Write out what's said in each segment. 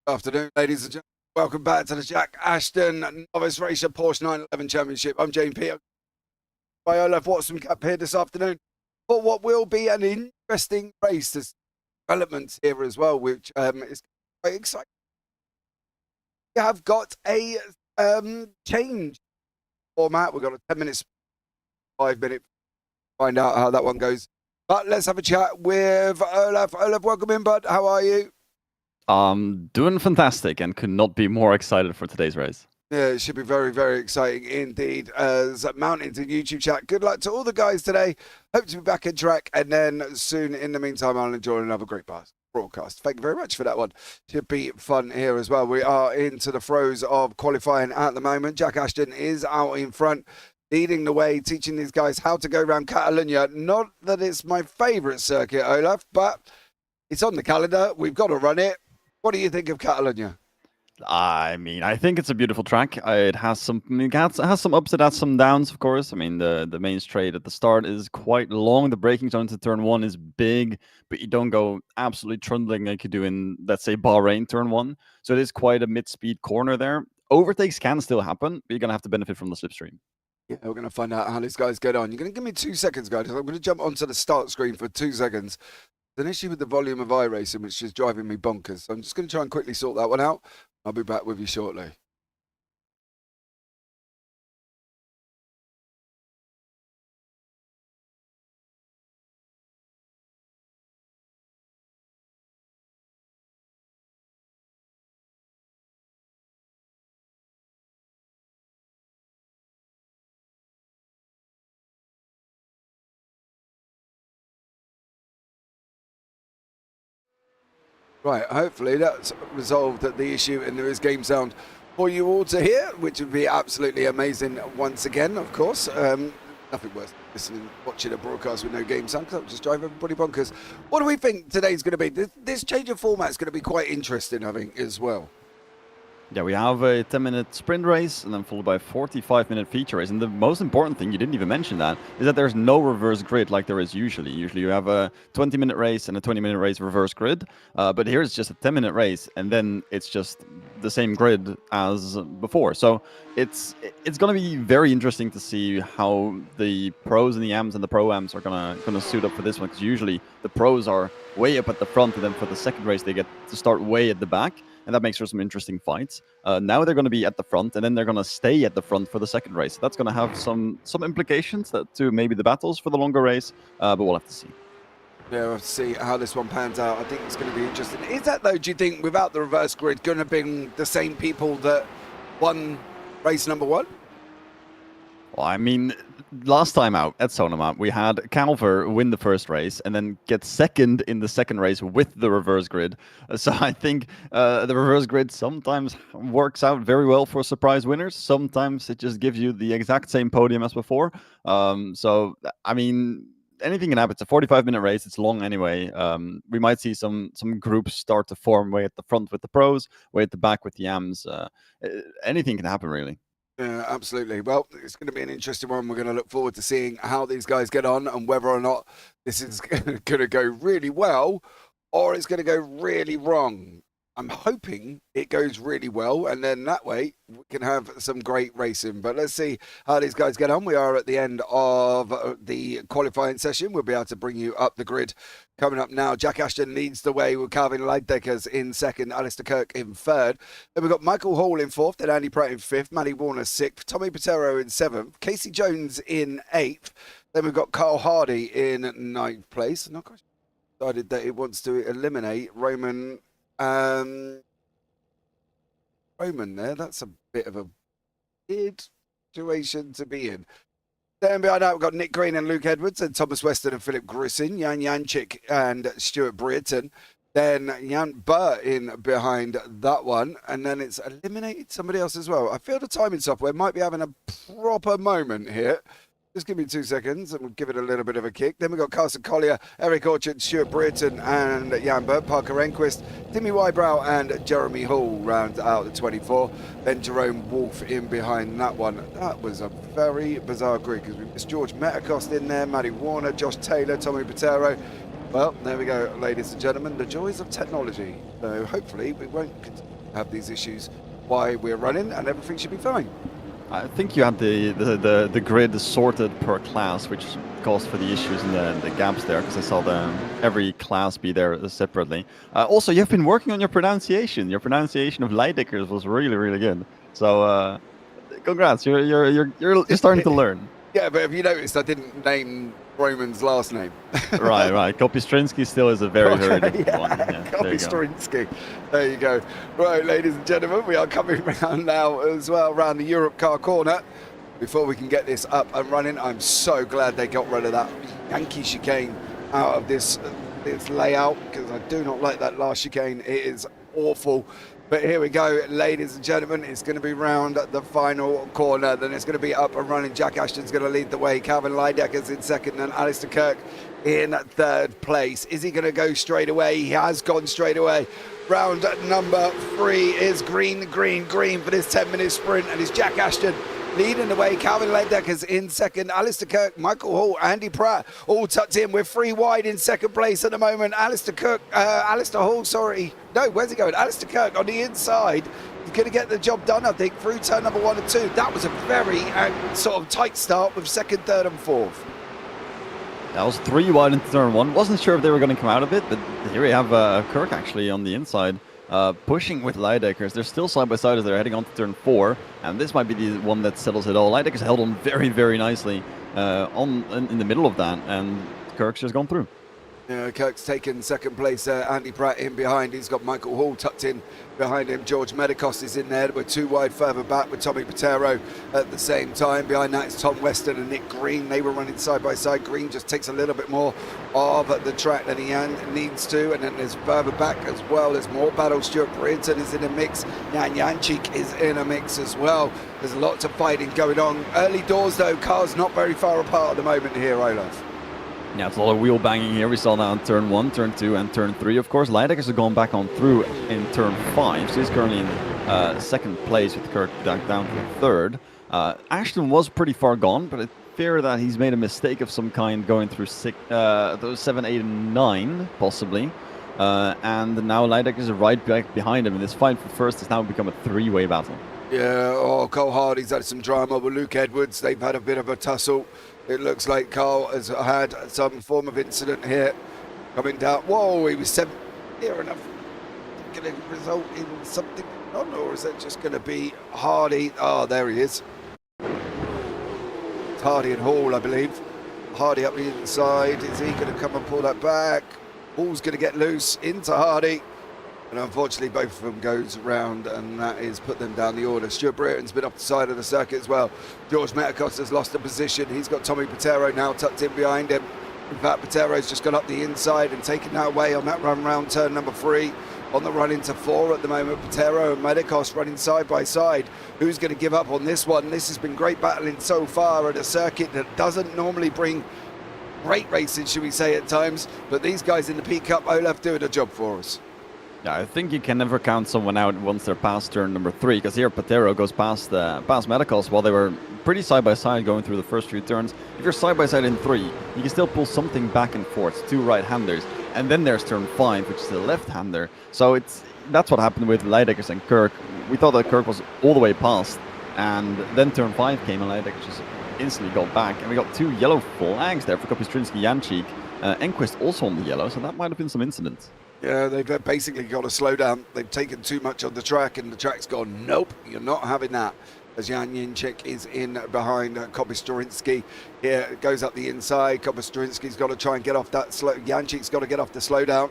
Afternoon, ladies and gentlemen. Welcome back to the Jack Ashton Novice Racer Porsche 911 Championship. I'm JP. By Olaf Wapsenkamp here this afternoon for what will be an interesting race. There's developments here as well, which is quite exciting. We have got a change format. We've got a 10 minutes, 5 minute. Find out how that one goes. But let's have a chat with Olaf. Olaf, welcome in, bud. How are you? Doing fantastic and could not be more excited for today's race. Yeah, it should be very, very exciting indeed. As Mountains and YouTube chat, good luck to all the guys today. Hope to be back in track, and then soon, in the meantime, I'll enjoy another great broadcast. Thank you very much for that one. Should be fun here as well. We are into the throes of qualifying at the moment. Jack Ashton is out in front, leading the way, teaching these guys how to go around Catalunya. Not that it's my favourite circuit, Olaf, but it's on the calendar. We've got to run it. What do you think of Catalunya? I mean, I think it's a beautiful track. It has some ups, it has some downs, of course. I mean, the main straight at the start is quite long. The braking zone to turn one is big, but you don't go absolutely trundling like you do in, let's say, Bahrain turn one. So it is quite a mid-speed corner there. Overtakes can still happen, but you're going to have to benefit from the slipstream. Yeah, we're going to find out how these guys get on. You're going to give me 2 seconds, guys. I'm going to jump onto the start screen for 2 seconds. There's an issue with the volume of iRacing, which is driving me bonkers. So I'm just going to try and quickly sort that one out. I'll be back with you shortly. Right, hopefully that's resolved the issue and there is game sound for you all to hear, which would be absolutely amazing once again, of course. Nothing worse than listening, watching a broadcast with no game sound, because I'll just drive everybody bonkers. What do we think today's going to be? This change of format is going to be quite interesting, I think, as well. Yeah, we have a 10-minute sprint race and then followed by a 45-minute feature race. And the most important thing, you didn't even mention that, is that there's no reverse grid like there is usually. Usually you have a 20-minute race and a 20-minute race reverse grid. But here it's just a 10-minute race and then it's just the same grid as before. So it's going to be very interesting to see how the pros and the AMs and the pro-AMs are gonna suit up for this one. Because usually the pros are way up at the front and then for the second race they get to start way at the back. And that makes for some interesting fights. Now they're going to be at the front, and then they're going to stay at the front for the second race. That's going to have some implications to maybe the battles for the longer race, but we'll have to see. Yeah, we'll have to see how this one pans out. I think it's going to be interesting. Is that, though, do you think, without the reverse grid, going to be the same people that won race number one? Well, I mean, last time out at Sonoma, we had Calver win the first race and then get second in the second race with the reverse grid. So I think the reverse grid sometimes works out very well for surprise winners. Sometimes it just gives you the exact same podium as before. So, I mean, anything can happen. It's a 45-minute race. It's long anyway. We might see some groups start to form way at the front with the pros, way at the back with the AMs. Anything can happen, really. Yeah, absolutely. Well, it's going to be an interesting one. We're going to look forward to seeing how these guys get on and whether or not this is going to go really well or it's going to go really wrong. I'm hoping it goes really well, and then that way we can have some great racing. But let's see how these guys get on. We are at the end of the qualifying session. We'll be able to bring you up the grid. Coming up now, Jack Ashton leads the way with Calvin Leideckers in second, Alistair Kirk in third. Then we've got Michael Hall in fourth, then Andy Pratt in fifth, Matty Warner sixth, Tommy Patero in seventh, Casey Jones in eighth. Then we've got Carl Hardy in ninth place. And I've decided that it wants to eliminate Roman there. That's a bit of a weird situation to be in. Then behind that, we've got Nick Green and Luke Edwards, and Thomas Weston and Philip Grissin, Jan Janchik and Stuart Brereton. Then Jan Burr in behind that one, and then it's eliminated somebody else as well. I feel the timing software might be having a proper moment here. Just give me 2 seconds and we'll give it a little bit of a kick. Then we've got Carson Collier, Eric Orchard, Stuart Brereton and Jan Burt, Parker Enquist, Timmy Wybrow and Jeremy Hall round out the 24. Then Jerome Wolf in behind that one. That was a very bizarre grid because we missed George Metacost in there, Matty Warner, Josh Taylor, Tommy Patero. Well, there we go, ladies and gentlemen, the joys of technology. So hopefully we won't continue have these issues while we're running, and everything should be fine. I think you had the grid sorted per class, which caused for the issues in the gaps there, because I saw every class be there separately. Also, you've been working on your pronunciation. Your pronunciation of Leidekkers was really, really good. So, congrats! You're starting to learn. Yeah, but have you noticed I didn't name Roman's last name? Right. Kopistrinsky still is a very different yeah, one. Yeah, Kopistrinsky. There you go. Right, ladies and gentlemen, we are coming around now as well, around the Europe car corner. Before we can get this up and running, I'm so glad they got rid of that Yankee chicane out of this layout, because I do not like that last chicane. It is awful. But here we go, ladies and gentlemen. It's going to be round the final corner. Then it's going to be up and running. Jack Ashton's going to lead the way. Calvin Leidecker's in second, and Alistair Kirk in third place. Is he going to go straight away? He has gone straight away. Round number 3 is green for this 10-minute sprint, and it's Jack Ashton leading the way. Calvin Leidecker's in second. Alistair Kirk, Michael Hall, Andy Pratt all tucked in. We're 3 wide in second place at the moment. Alistair Hall, sorry. No, where's he going? Alistair Kirk on the inside. He's going to get the job done, I think, through turn number 1 and 2. That was a very sort of tight start with second, third and fourth. That was 3 wide into turn 1. Wasn't sure if they were going to come out of it, but here we have Kirk actually on the inside. Pushing with Leidekkers. They're still side by side as they're heading on to turn 4, and this might be the one that settles it all. Leidecker's held on very nicely in the middle of that, and Kirk's just gone through. Yeah, Kirk's taken second place. Andy Pratt in behind. He's got Michael Hall tucked in behind him. George Medicos is in there. We're 2 wide further back with Tommy Patero at the same time. Behind that is Tom Weston and Nick Green. They were running side by side. Green just takes a little bit more of the track than he needs to. And then there's further back as well. There's more battles. Stuart Brinton is in a mix. Jan Janchik is in a mix as well. There's lots of fighting going on. Early doors though. Cars not very far apart at the moment here, Olaf. Yeah, it's a lot of wheel banging here. We saw that on turn 1, turn 2, and turn 3. Of course, Leidekkers have gone back on through in turn 5, so he's currently in second place with Kirk down to third. Ashton was pretty far gone, but I fear that he's made a mistake of some kind going through 7, 8, and 9, possibly. And now Leidekkers is right back behind him, and this fight for first has now become a 3-way battle. Yeah, Cole Hardy's had some drama with Luke Edwards. They've had a bit of a tussle. It looks like Carl has had some form of incident here. Coming down. Whoa, he was 7 near enough. Going to result in something on, or is that just going to be Hardy? Oh, there he is. It's Hardy and Hall, I believe. Hardy up the inside. Is he going to come and pull that back? Hall's going to get loose into Hardy. And unfortunately, both of them goes round, and that is put them down the order. Stuart Britton's been off the side of the circuit as well. George Metakos has lost a position. He's got Tommy Patero now tucked in behind him. In fact, Patero's just gone up the inside and taken that away on that run round turn number 3. On the run into 4 at the moment, Patero and Metakos running side by side. Who's going to give up on this one? This has been great battling so far at a circuit that doesn't normally bring great racing, should we say, at times. But these guys in the PCUP, Olaf, doing a job for us. Yeah, I think you can never count someone out once they're past turn number 3, because here Patero goes past Medicals while they were pretty side by side going through the first few turns. If you're side by side in 3, you can still pull something back and forth, 2 right-handers, and then there's turn 5, which is the left-hander. So that's what happened with Leidekkers and Kirk. We thought that Kirk was all the way past, and then turn 5 came, and Leidekkers just instantly got back, and we got 2 yellow flags there for Kopistrinsky, Janchik, Enquist also on the yellow, so that might have been some incidents. Yeah, they've basically got to slow down. They've taken too much on the track, and the track's gone, nope, you're not having that. As Jan Janchik is in behind Kopistrinsky. Here it goes up the inside. Kopistrinsky's got to try and get off that slow. Janchik's got to get off the slowdown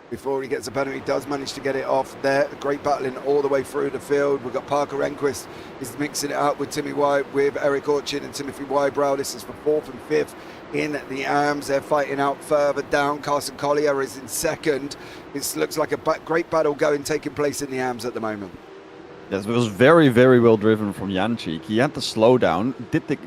before he gets a penalty. He does manage to get it off there. Great battling all the way through the field. We've got Parker Enquist is mixing it up with Timmy White, with Eric Orchin and Timothy Wybrow. This is for 4th and 5th in the AMS. They're fighting out further down. Carson Collier is in second. It looks like a great battle taking place in the AMS at the moment. Yes, it was very well driven from Janchik. He had the slowdown,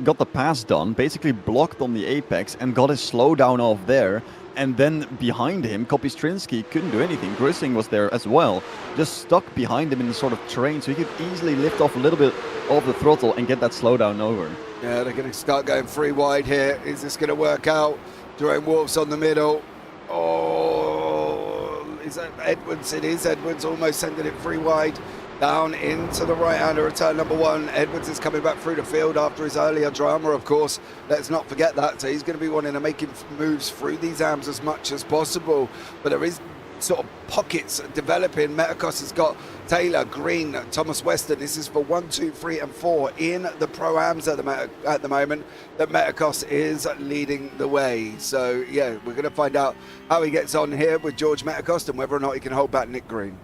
got the pass done, basically blocked on the apex and got his slowdown off there. And then behind him, Kopistrinsky couldn't do anything. Grissing was there as well, just stuck behind him in the sort of train, so he could easily lift off a little bit of the throttle and get that slowdown over. Yeah, they're going to start going 3 wide here. Is this going to work out? Jerome Wolf's on the middle. Oh, is that Edwards? It is Edwards, almost sending it 3 wide. down into the right-hander of turn number 1. Edwards is coming back through the field after his earlier drama, of course. Let's not forget that. So he's going to be wanting to make moves through these AMs as much as possible. But there is sort of pockets developing. Metakos has got Taylor, Green, Thomas Weston. This is for 1, 2, 3 and 4 in the Pro-Ams at the moment. That Metakos is leading the way. So yeah, we're going to find out how he gets on here with George Metakos and whether or not he can hold back Nick Green.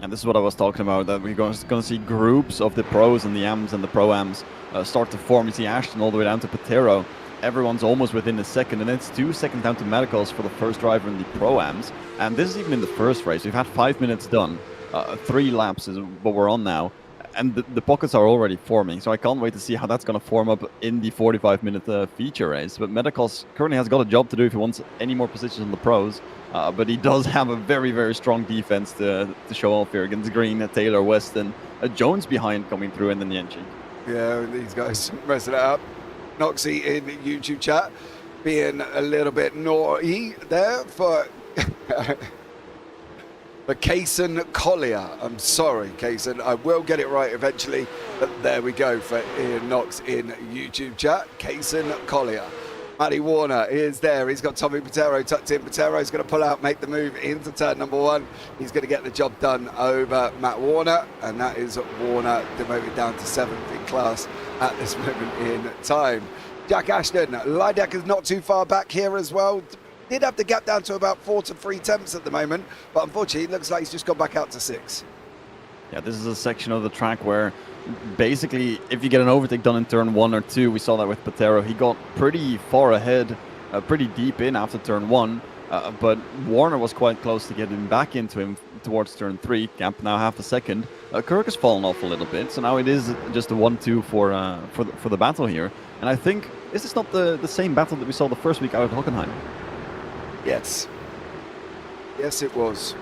And this is what I was talking about, that we're going to see groups of the pros and the AMs and the Pro-Ams start to form. You see Ashton all the way down to Patero. Everyone's almost within a second, and it's 2 seconds down to Medicals for the first driver in the Pro-Ams. And this is even in the first race. We've had 5 minutes done. 3 laps is what we're on now. And the pockets are already forming, so I can't wait to see how that's going to form up in the 45-minute feature race. But Medicals currently has got a job to do if he wants any more positions on the pros. But he does have a very, very strong defense to show off here against Green, Taylor, Weston, Jones behind coming through, and then Yenchi. Yeah, these guys messing it up. Noxie in YouTube chat being a little bit naughty there for Kaysen Collier. I'm sorry, Kaysen. I will get it right eventually. But there we go for Ian Knox in YouTube chat. Kaysen Collier. Matty Warner is there. He's got Tommy Patero tucked in. Patero's going to pull out, make the move into turn number 1. He's going to get the job done over Matt Warner, and that is Warner demoted down to 7th in class at this moment in time. Jack Ashton, Lideck is not too far back here as well. Did have the gap down to about 4 to 3 tenths at the moment, but unfortunately it looks like he's just gone back out to 6. Yeah, this is a section of the track where basically if you get an overtake done in turn 1 or 2, we saw that with Patero, he got pretty far ahead, pretty deep in after turn 1, but Warner was quite close to getting back into him towards turn 3. Gap now half a second. Kirk has fallen off a little bit, so now it is just a 1-2 for the battle here. And I think, is this not the same battle that we saw the first week out at Hockenheim? Yes. Yes, it was.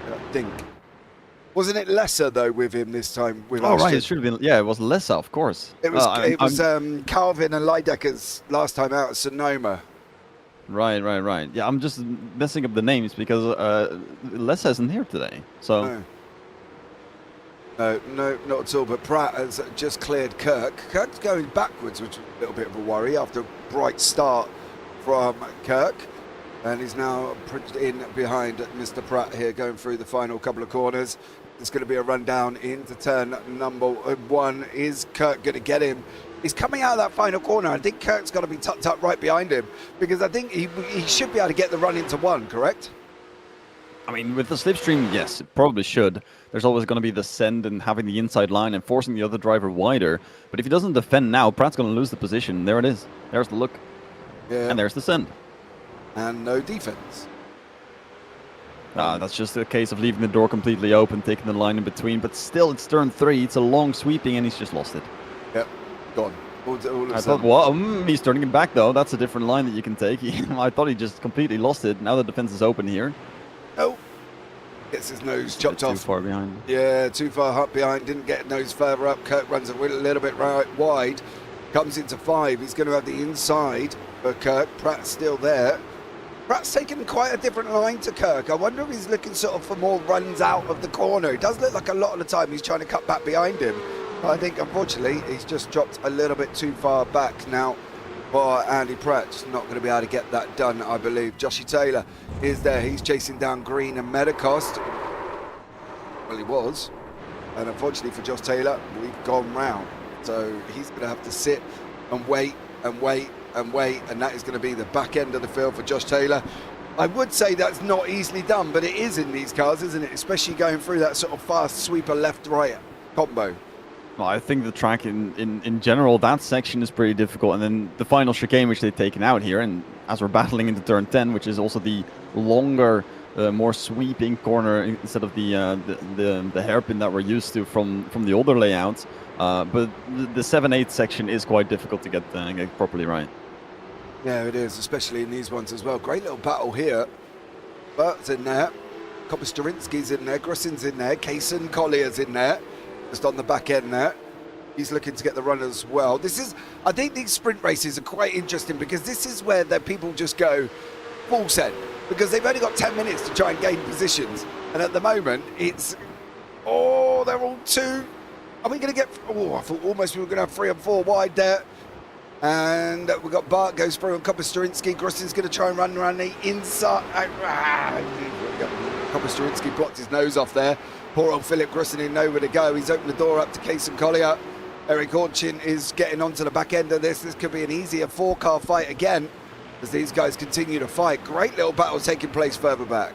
I think. Wasn't it lesser though with him this time? With oh right, it should have been. Yeah, it was lesser, of course. It was. Calvin and Leideckers last time out at Sonoma. Right. Yeah, I'm just messing up the names because Lessa isn't here today. So. No, not at all. But Pratt has just cleared Kirk. Kirk's going backwards, which is a little bit of a worry after a bright start from Kirk. And he's now in behind Mr. Pratt here, going through the final couple of corners. There's going to be a run down into turn number 1. Is Kirk going to get him? He's coming out of that final corner. I think Kirk's got to be tucked up right behind him because I think he should be able to get the run into 1, correct? I mean, with the slipstream, yes, it probably should. There's always going to be the send and having the inside line and forcing the other driver wider. But if he doesn't defend now, Pratt's going to lose the position. There it is. There's the look. Yeah. And there's the send. And no defense. That's just a case of leaving the door completely open, taking the line in between. But still, it's turn 3. It's a long sweeping, and he's just lost it. Yep, gone. I thought, well, he's turning it back, though. That's a different line that you can take. I thought he just completely lost it. Now the defense is open here. Oh, gets his nose chopped off. Too far behind. Yeah, too far up behind. Didn't get nose further up. Kirk runs a little bit wide. Comes into 5. He's going to have the inside for Kirk. Pratt's still there. Pratt's taken quite a different line to Kirk. I wonder if he's looking sort of for more runs out of the corner. It does look like a lot of the time he's trying to cut back behind him. But I think, unfortunately, he's just dropped a little bit too far back now. For Andy Pratt's not going to be able to get that done, I believe. Joshy Taylor is there. He's chasing down Green and Medicost. Well, he was. And unfortunately for Josh Taylor, we've gone round. So he's going to have to sit and wait and wait and wait. And that is going to be the back end of the field for Josh Taylor. I would say that's not easily done, but it is in these cars, isn't it? Especially going through that sort of fast sweeper left-right combo. Well, I think the track in general, that section is pretty difficult. And then the final chicane, which they've taken out here, and as we're battling into turn 10, which is also the longer, more sweeping corner instead of the hairpin that we're used to from the older layouts. But the 7-8 section is quite difficult to get properly right. Yeah, it is, especially in these ones as well. Great little battle here. Bert's in there. Kopostarinsky's in there. Grussin's in there. Kaysen Collier's in there. Just on the back end there. He's looking to get the run as well. I think these sprint races are quite interesting because this is where the people just go full send because they've only got 10 minutes to try and gain positions. And at the moment, it's, oh, they're all two. Are we going to get, oh, I thought almost we were going to have 3 and 4 wide there. And we've got Bart goes through on Koposturinsky. Grussin's going to try and run around the inside. Koposturinsky blocked his nose off there. Poor old Philip Grussin in nowhere to go. He's opened the door up to Case and Collier. Eric Orchin is getting onto the back end of this. This could be an easier 4-car fight again as these guys continue to fight. Great little battle taking place further back.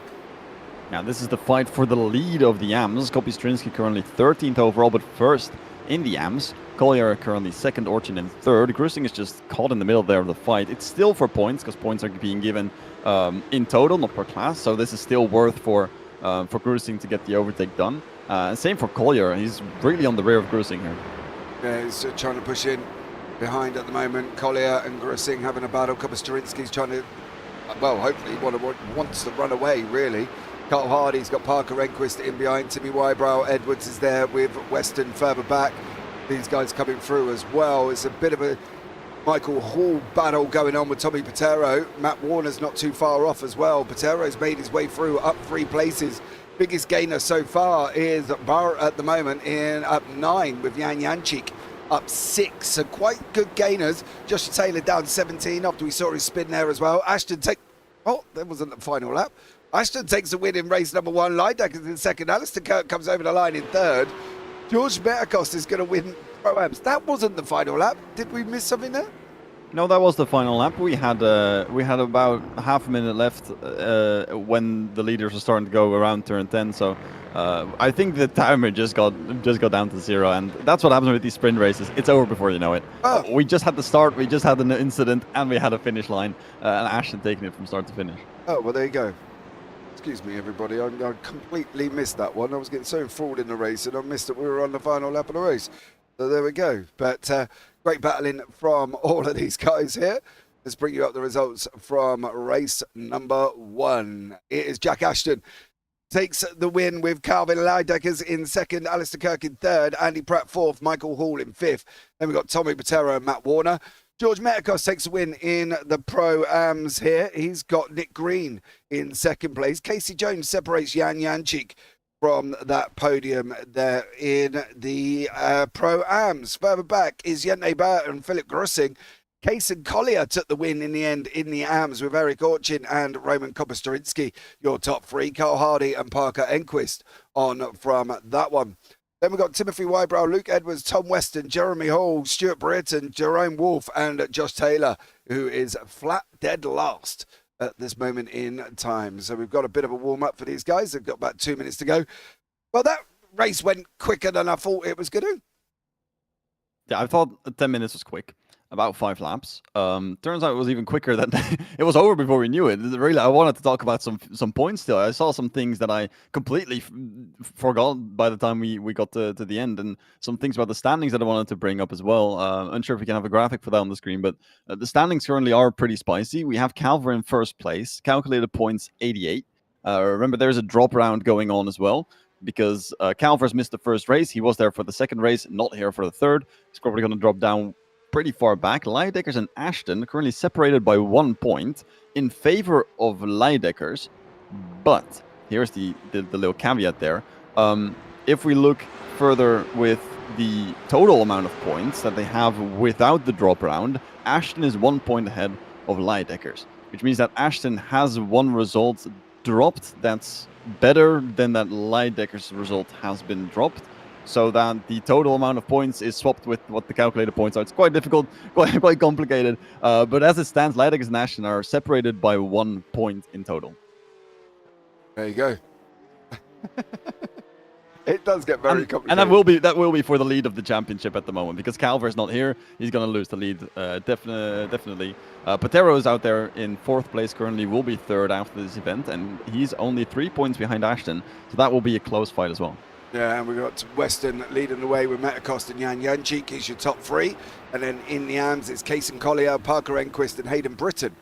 Now this is the fight for the lead of the AMS. Koposturinsky currently 13th overall, but first in the AMS. Collier currently 2nd, Orchin in 3rd. Grusing is just caught in the middle there of the fight. It's still for points, because points are being given in total, not per class. So this is still worth for Grusing to get the overtake done. Same for Collier. He's really on the rear of Grusing here. Yeah, he's trying to push in behind at the moment. Collier and Grusing having a battle. Koposturinsky's trying to, well, hopefully wants to run away, really. Carl Hardy's got Parker Enquist in behind. Timmy Wybrow. Edwards is there with Weston further back. These guys coming through as well. It's a bit of a Michael Hall battle going on with Tommy Patero. Matt Warner's not too far off as well. Patero's made his way through, up 3 places. Biggest gainer so far is Bar at the moment in up 9 with Jan Janchik up 6. So quite good gainers. Joshua Taylor down 17 after we saw his spin there as well. Ashton oh, that wasn't the final lap. Ashton takes the win in race number 1. Leideckers in 2nd. Alistair Kirk comes over the line in 3rd. George Metakos is going to win Pro-Ams. That wasn't the final lap. Did we miss something there? No, that was the final lap. We had about half a minute left when the leaders were starting to go around turn 10. So I think the timer just got down to 0, and that's what happens with these sprint races. It's over before you know it. Oh. We just had the start, we just had an incident, and we had a finish line, and Ashton taking it from start to finish. Oh, well, there you go. Excuse me, everybody. I completely missed that one. I was getting so enthralled in the race, and I missed that we were on the final lap of the race. So there we go. But great battling from all of these guys here. Let's bring you up the results from race number 1. It is Jack Ashton takes the win with Calvin Leideckers in 2nd, Alistair Kirk in 3rd, Andy Pratt 4th, Michael Hall in 5th. Then we've got Tommy Patero and Matt Warner. George Metakos takes a win in the Pro-Ams here. He's got Nick Green in 2nd place. Casey Jones separates Jan Janchik from that podium there in the Pro-Ams. Further back is Jente Burt and Philip Grusing. Case and Collier took the win in the end in the AMS with Eric Orchin and Roman Koposturinsky. Your top 3, Carl Hardy and Parker Enquist on from that one. Then we've got Timothy Wybrow, Luke Edwards, Tom Weston, Jeremy Hall, Stuart Britton, Jerome Wolf, and Josh Taylor, who is flat dead last at this moment in time. So we've got a bit of a warm-up for these guys. They've got about 2 minutes to go. Well, that race went quicker than I thought it was going to. Yeah, I thought 10 minutes was quick. About 5 laps. Turns out it was even quicker than it was over before we knew it. Really, I wanted to talk about some points still. I saw some things that I completely forgot by the time we got to the end, and some things about the standings that I wanted to bring up as well. Unsure if we can have a graphic for that on the screen, but the standings currently are pretty spicy. We have Calver in 1st place, calculated points 88. Remember, there's a drop round going on as well, because Calver's missed the 1st race. He was there for the 2nd race, not here for the 3rd. He's probably going to drop down pretty far back. Leideckers and Ashton currently separated by 1 point in favor of Leideckers. But here's the little caveat there. If we look further with the total amount of points that they have without the drop round, Ashton is 1 point ahead of Leideckers, which means that Ashton has 1 result dropped that's better than that Leideckers result has been dropped. So that the total amount of points is swapped with what the calculated points are. It's quite difficult, quite complicated. But as it stands, Leideckers and Ashton are separated by 1 point in total. There you go. It does get very complicated. And that will be for the lead of the championship at the moment, because Calver's not here. He's going to lose the lead, definitely. Patero is out there in 4th place currently, will be 3rd after this event, and he's only 3 points behind Ashton. So that will be a close fight as well. Yeah, and we've got Weston leading the way with Metakos and Jan Janchik. He's your top 3. And then in the AMS, it's Case and Collier, Parker Enquist, and Hayden Britton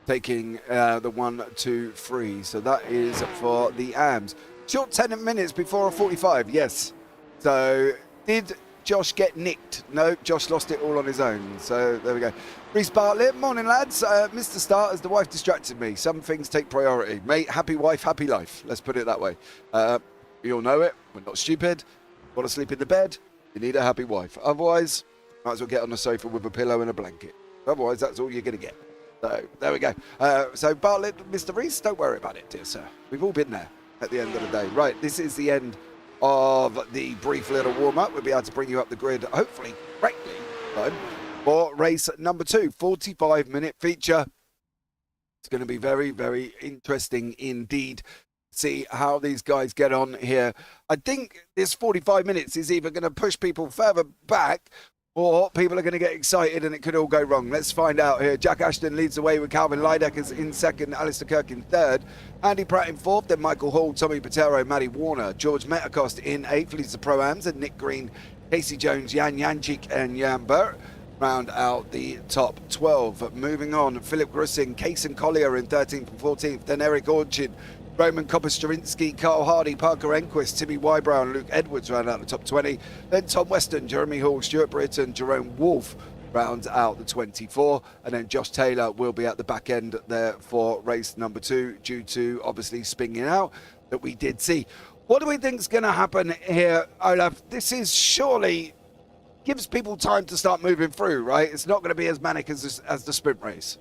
taking the 1, 2, 3. So that is for the AMS. Short 10 minutes before a 45, yes. So did Josh get nicked? No, Josh lost it all on his own. So there we go. Reese Bartlett, morning lads. Mr. Start, as the wife distracted me. Some things take priority. Mate, happy wife, happy life. Let's put it that way. We all know it. We're not stupid. Want to sleep in the bed? You need a happy wife. Otherwise, might as well get on the sofa with a pillow and a blanket. Otherwise, that's all you're going to get. So there we go. So Bartlett, Mr. Reese, don't worry about it, dear sir. We've all been there at the end of the day. Right, this is the end of the brief little warm-up. We'll be able to bring you up the grid, hopefully, correctly, for race number 2, 45-minute feature. It's going to be very, very interesting indeed. See how these guys get on here. I think this 45 minutes is either going to push people further back or people are going to get excited and it could all go wrong. Let's find out here. Jack Ashton leads the way with Calvin Lydeckers in second, Alistair Kirk in third, Andy Pratt in fourth, then Michael Hall, Tommy Patero, Matty Warner, George Metacost in eighth, leads the Pro-Ams, and Nick Green, Casey Jones, Jan Janchik and Jan Burt round out the top 12. Moving on, Philip Grussing, Kaysen Collier in 13th and 14th, then Eric Orchard, Roman Kopper-Sturinsky, Carl Hardy, Parker Enquist, Timmy Wybrow and Luke Edwards round out the top 20. Then Tom Weston, Jeremy Hall, Stuart Britton, Jerome Wolfe rounds out the 24. And then Josh Taylor will be at the back end there for race number 2 due to obviously spinning out that we did see. What do we think is going to happen here, Olaf? This is surely gives people time to start moving through, right? It's not going to be as manic as the sprint race.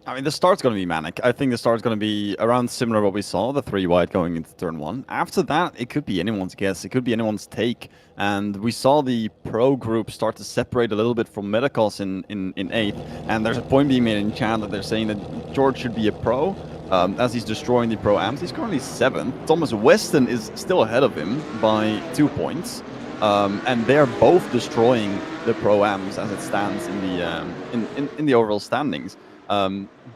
I mean, the start's going to be manic. I think the start's going to be around similar to what we saw, the 3 wide going into turn 1. After that, it could be anyone's guess. It could be anyone's take. And we saw the pro group start to separate a little bit from Medicals in 8th. And there's a point being made in chat that they're saying that George should be a pro as he's destroying the pro-ams. He's currently 7th. Thomas Weston is still ahead of him by 2 points. And they're both destroying the pro-ams as it stands in the overall standings.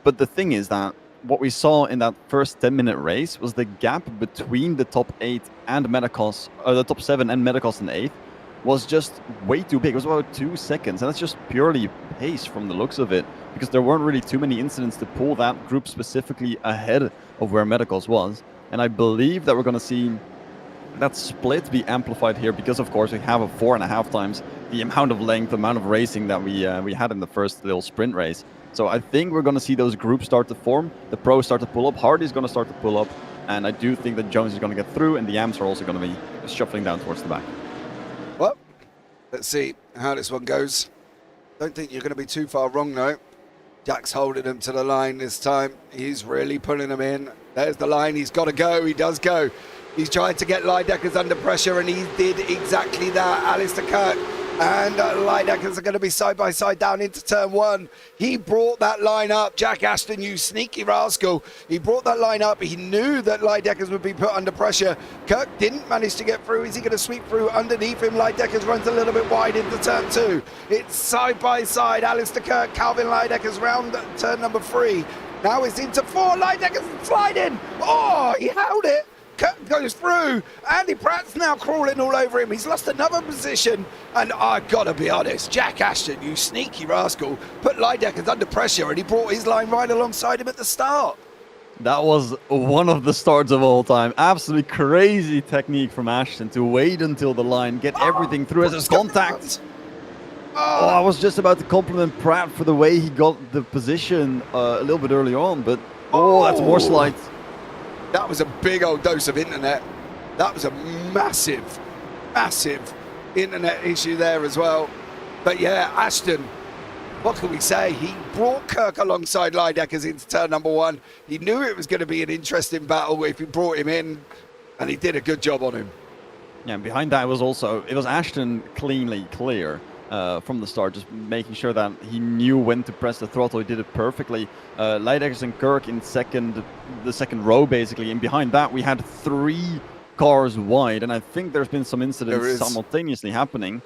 But the thing is that what we saw in that first 10-minute race was the gap between the top 8 and Medicals, the top 7 and Medicals in 8th was just way too big. It was about 2 seconds, and that's just purely pace from the looks of it, because there weren't really too many incidents to pull that group specifically ahead of where Medicals was. And I believe that we're going to see that split be amplified here because, of course, we have a 4.5 times the amount of length, amount of racing that we had in the first little sprint race. So I think we're going to see those groups start to form, the pros start to pull up, Hardy's going to start to pull up, and I do think that Jones is going to get through, and the AMs are also going to be shuffling down towards the back. Well, let's see how this one goes. Don't think you're going to be too far wrong, though. Jack's holding him to the line this time. He's really pulling him in. There's the line. He's got to go. He does go. He's trying to get Lydeckers under pressure, and he did exactly that. Alistair Kirk and Lydeckers are going to be side by side down into turn 1. He brought that line up. Jack Ashton, you sneaky rascal. He brought that line up. He knew that Lydeckers would be put under pressure. Kirk didn't manage to get through. Is he going to sweep through underneath him? Lydeckers runs a little bit wide into turn 2. It's side by side. Alistair Kirk, Calvin Lydeckers round turn number 3. Now it's into 4. Lydeckers sliding. Oh, he held it. Kirk goes through. Andy Pratt's now crawling all over him. He's lost another position. And I've got to be honest, Jack Ashton, you sneaky rascal, put Lydeckers under pressure, and he brought his line right alongside him at the start. That was one of the starts of all time. Absolutely crazy technique from Ashton to wait until the line, get everything through as his contact. Oh, I was just about to compliment Pratt for the way he got the position a little bit early on, but that's more slight. That was a big old dose of internet. That was a massive, massive internet issue there as well. But yeah, Ashton, what can we say? He brought Kirk alongside Lydeckers into turn number 1. He knew it was going to be an interesting battle if he brought him in, and he did a good job on him. Yeah, and behind that was Ashton cleanly clear from the start, just making sure that he knew when to press the throttle. He did it perfectly. Lydeckers and Kirk in the second row basically, and behind that we had 3 cars wide, and I think there's been some incidents simultaneously happening.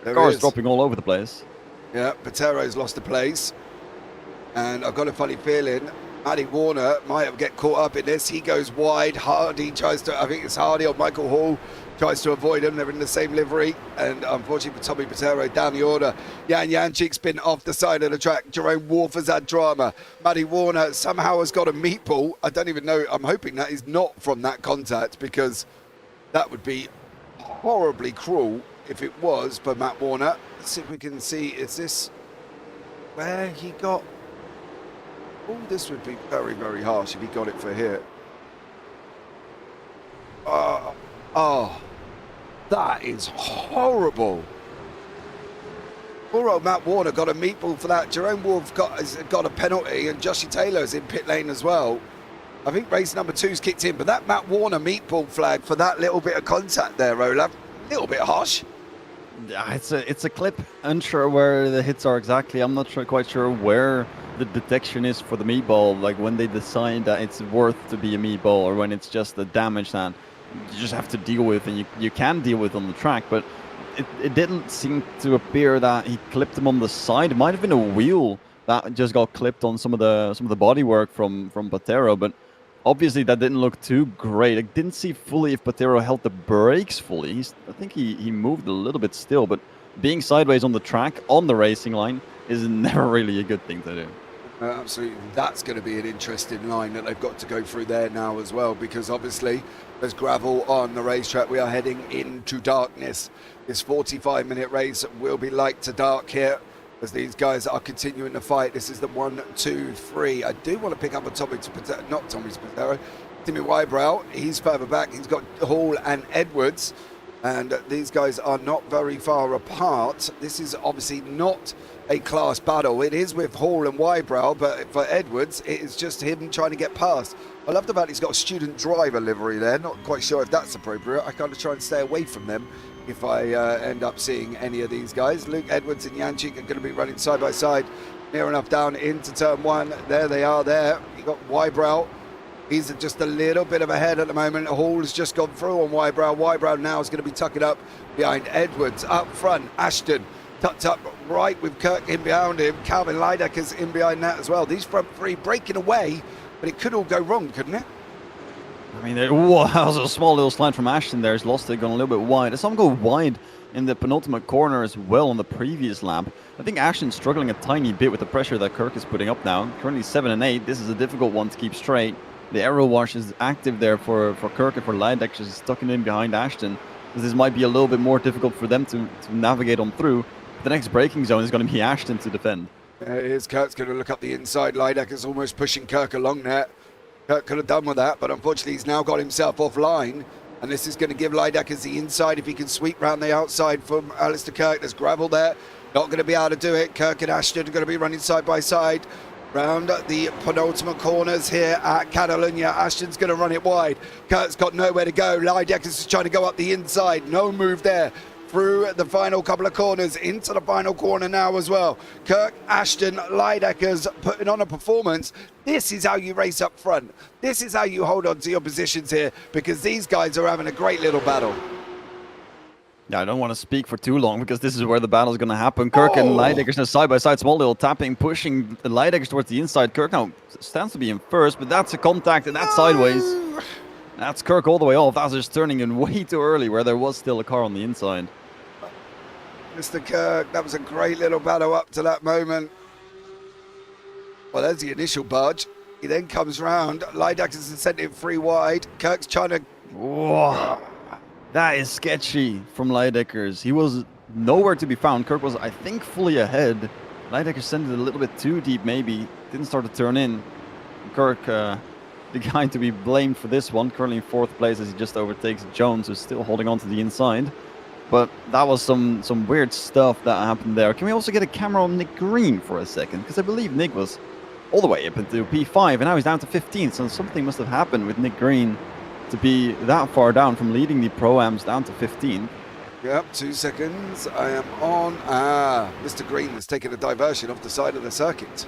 Cars dropping all over the place. Yeah, Patero's lost a place, and I've got a funny feeling Matty Warner might get caught up in this. He goes wide. Hardy tries to, I think it's Hardy or Michael Hall, tries to avoid him. They're in the same livery, and unfortunately for Tommy Patero down the order. Jan Janchik's been off the side of the track. Jerome Wolfe has had drama. Matty Warner somehow has got a meatball. I don't even know. I'm hoping that is not from that contact, because that would be horribly cruel if it was for Matt Warner. Let's see if we can see, is this where he got... Oh, this would be very, very harsh if he got it for here. Oh, that is horrible. Poor old Matt Warner got a meatball for that. Jerome Wolf has got a penalty, and Joshy Taylor's in pit lane as well. I think race number 2's kicked in, but that Matt Warner meatball flag for that little bit of contact there, Olaf, a little bit harsh. Yeah, it's a clip. Unsure where the hits are exactly. I'm not quite sure where the detection is for the meatball, like when they decide that it's worth to be a meatball or when it's just the damage that you just have to deal with, and you can deal with on the track. But it didn't seem to appear that he clipped him on the side. It might have been a wheel that just got clipped on some of the bodywork from Patero, but obviously that didn't look too great. I didn't see fully if Patero held the brakes fully. I think he moved a little bit still, but being sideways on the track, on the racing line, is never really a good thing to do. Absolutely. That's going to be an interesting line that they've got to go through there now as well, because obviously there's gravel on the racetrack. We are heading into darkness. This 45-minute race will be light to dark here as these guys are continuing the fight. This is the 1, 2, 3. I do want to pick up a Tommy Patero, Timmy Wybrow. He's further back. He's got Hall and Edwards, and these guys are not very far apart. This is obviously not a class battle. It is with Hall and Wybrow, but for Edwards, it is just him trying to get past. I love the fact he's got a student driver livery there. Not quite sure if that's appropriate. I kind of try and stay away from them if I end up seeing any of these guys. Luke Edwards and Janchik are going to be running side by side, near enough down into turn 1. There they are there. You got Wybrow. He's just a little bit of ahead at the moment. Hall has just gone through on Wybrow. Wybrow now is going to be tucking up behind Edwards. Up front, Ashton tucked up right with Kirk in behind him. Calvin Leideker's in behind that as well. These front 3 breaking away, but it could all go wrong, couldn't it? I mean, that was a small little slide from Ashton there. He's lost it, gone a little bit wide. I saw him go wide in the penultimate corner as well on the previous lap. I think Ashton's struggling a tiny bit with the pressure that Kirk is putting up now. Currently 7 and 8. This is a difficult one to keep straight. The aero wash is active there for Kirk and for Leidecker, just tucking in behind Ashton. This might be a little bit more difficult for them to navigate on through. The next braking zone is going to be Ashton to defend. There it is. Kirk's going to look up the inside. Leidecker's almost pushing Kirk along there. Kirk could have done with that, but unfortunately he's now got himself offline. And this is going to give Leidecker the inside if he can sweep round the outside from Alistair Kirk. There's gravel there. Not going to be able to do it. Kirk and Ashton are going to be running side by side round the penultimate corners here at Catalunya. Ashton's going to run it wide. Kirk's got nowhere to go. Leidecker's trying to go up the inside. No move there. Through the final couple of corners, into the final corner now as well. Kirk, Ashton, Leidecker's putting on a performance. This is how you race up front. This is how you hold on to your positions here, because these guys are having a great little battle. Yeah, I don't want to speak for too long because this is where the battle is going to happen. Kirk and Leidecker's side by side, small little tapping, pushing Leidecker's towards the inside. Kirk now stands to be in first, but that's a contact and that's sideways. That's Kirk all the way off. That's just turning in way too early where there was still a car on the inside. Mr. Kirk, that was a great little battle up to that moment. Well, there's the initial budge. He then comes round. Leidecker's sent him 3 wide. Kirk's trying to... Whoa. That is sketchy from Leidecker's. He was nowhere to be found. Kirk was, I think, fully ahead. Leidecker sent it a little bit too deep, maybe. Didn't start to turn in. Kirk, the guy to be blamed for this one, currently in 4th place as he just overtakes Jones, who's still holding on to the inside. But that was some weird stuff that happened there. Can we also get a camera on Nick Green for a second? Because I believe Nick was all the way up into P5, and now he's down to 15. So something must have happened with Nick Green to be that far down from leading the Pro-Ams down to 15. Yep, 2 seconds. I am on. Mr. Green has taken a diversion off the side of the circuit.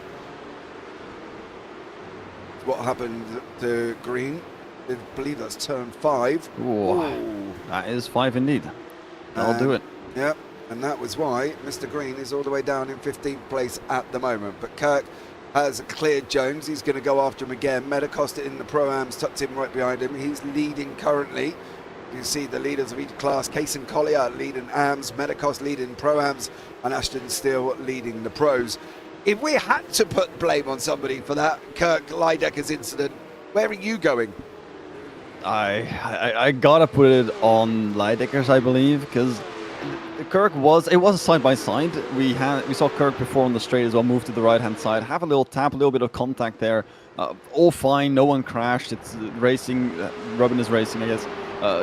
What happened to Green? I believe that's turn 5. Ooh. That is 5 indeed. I'll do it. Yep, and that was why Mr. Green is all the way down in 15th place at the moment. But Kirk has cleared Jones. He's going to go after him again. Metacosta in the Pro-Ams, tucked in right behind him. He's leading currently. You see the leaders of each class. Kaysen Collier leading AMS, Metacosta leading Pro-Ams, and Ashton still leading the Pros. If we had to put blame on somebody for that Kirk Leidecker's incident, where are you going? I gotta put it on Leidecker's, I believe, because Kirk was a side by side. We saw Kirk before on the straight as well, move to the right hand side, have a little tap, a little bit of contact there. All fine, no one crashed. It's racing, Robin is racing, I guess.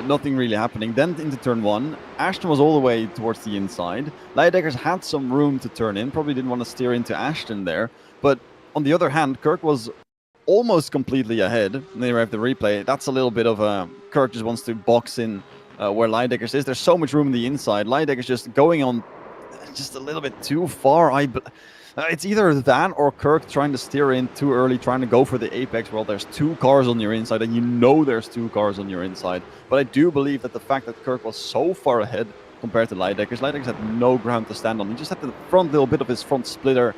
Nothing really happening. Then into turn one, Ashton was all the way towards the inside. Leideckers had some room to turn in, probably didn't want to steer into Ashton there. But on the other hand, Kirk was almost completely ahead. And then we have the replay. That's a little bit of a Kirk just wants to box in where Leideckers is. There's so much room on the inside. Leideckers just going on just a little bit too far. It's either that or Kirk trying to steer in too early, trying to go for the apex. Well, there's two cars on your inside, and you know there's two cars on your inside. But I do believe that the fact that Kirk was so far ahead compared to Leideckers had no ground to stand on. He just had the front little bit of his front splitter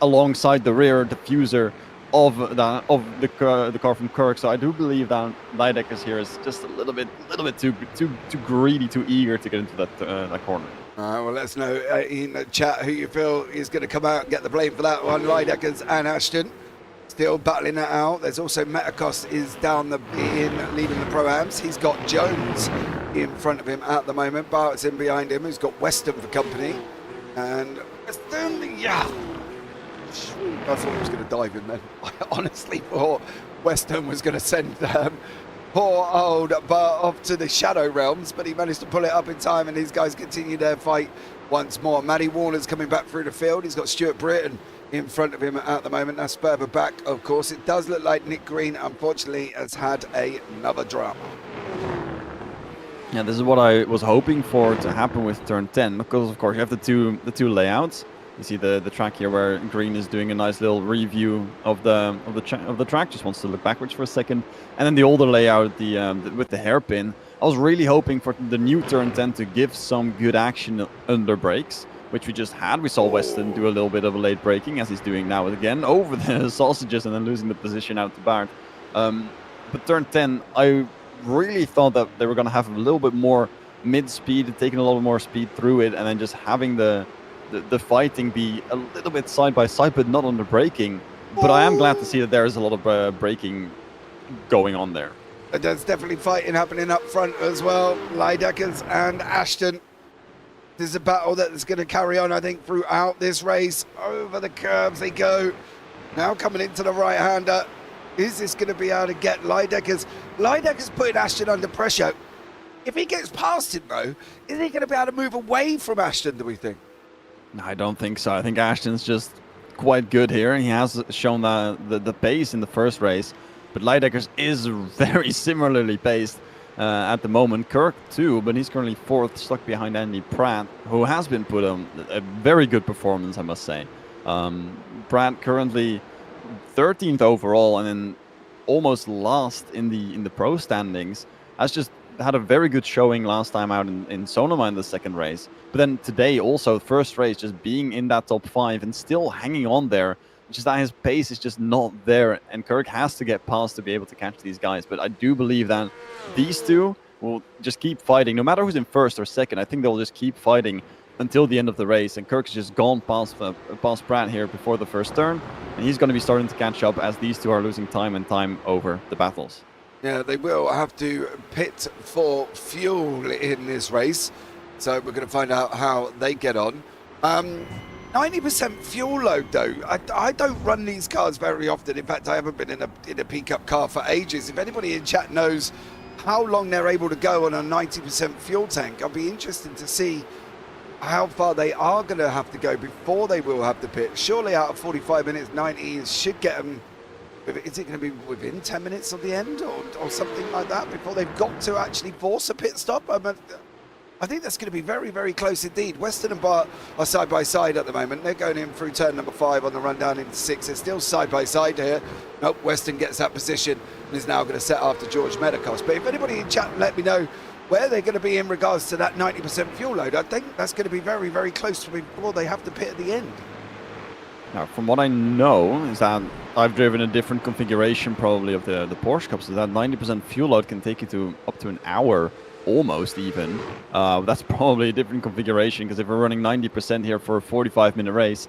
alongside the rear diffuser of the car from Kirk. So I do believe that Leideckers here is just a little bit too greedy, too eager to get into that corner. All right, well, let us know in the chat who you feel is going to come out and get the blame for that one. Leideckers and Ashton still battling that out. There's also Metakos is down leading the Pro-Ams. He's got Jones in front of him at the moment. Barrett's in behind him, who's got Weston for company. And Weston, yeah. I thought he was going to dive in then. I honestly thought Weston was going to send poor old Bart off to the Shadow Realms, but he managed to pull it up in time, and these guys continue their fight once more. Matty Warner's coming back through the field. He's got Stuart Britton in front of him at the moment. That's further back, of course. It does look like Nick Green, unfortunately, has had another drama. Yeah, this is what I was hoping for to happen with turn 10, because of course you have the two layouts. You see the track here where Green is doing a nice little review of the track, just wants to look backwards for a second, and then the older layout, with the hairpin. I was really hoping for the new turn 10 to give some good action under brakes, which we just had. We saw Weston do a little bit of a late braking, as he's doing now again over the sausages and then losing the position out to Bart. But turn 10, I really thought that they were going to have a little bit more mid-speed, taking a little more speed through it, and then just having the fighting be a little bit side by side, but not on the braking. But I am glad to see that there is a lot of braking going on there. There's definitely fighting happening up front as well. Leideckers and Ashton. This is a battle that's going to carry on, I think, throughout this race. Over the curbs they go. Now coming into the right-hander. Is this going to be able to get Leideckers? Leideckers putting Ashton under pressure. If he gets past him, though, is he going to be able to move away from Ashton, do we think? No, I don't think so. I think Ashton's just quite good here. He has shown the pace in the first race, but Leideckers is very similarly paced at the moment. Kirk too, but he's currently fourth, stuck behind Andy Pratt, who has been put on a very good performance, I must say. Pratt currently 13th overall and then almost last in the pro standings. Has just had a very good showing last time out in Sonoma in the second race. But then today also, first race, just being in that top 5 and still hanging on there. Just that his pace is just not there, and Kirk has to get past to be able to catch these guys. But I do believe that these two will just keep fighting. No matter who's in first or second, I think they'll just keep fighting until the end of the race. And Kirk's just gone past Pratt here before the first turn, and he's going to be starting to catch up as these two are losing time and time over the battles. Yeah, they will have to pit for fuel in this race. So we're going to find out how they get on. 90% fuel load, though. I don't run these cars very often. In fact, I haven't been in a PCUP car for ages. If anybody in chat knows how long they're able to go on a 90% fuel tank, I'll be interested to see how far they are going to have to go before they will have to pit. Surely out of 45 minutes, 90 should get them. Is it going to be within 10 minutes of the end or something like that before they've got to actually force a pit stop? I think that's going to be very, very close indeed. Weston and Bart are side by side at the moment. They're going in through turn number 5 on the run down into 6. They're still side by side here. Nope, Weston gets that position and is now going to set after George Medicos. But if anybody in chat let me know where they're going to be in regards to that 90% fuel load, I think that's going to be very, very close to before they have to pit at the end. Now, from what I know is that I've driven a different configuration probably of the Porsche Cup, so that 90% fuel load can take you to up to an hour. Almost even. That's probably a different configuration, because if we're running 90% here for a 45-minute race,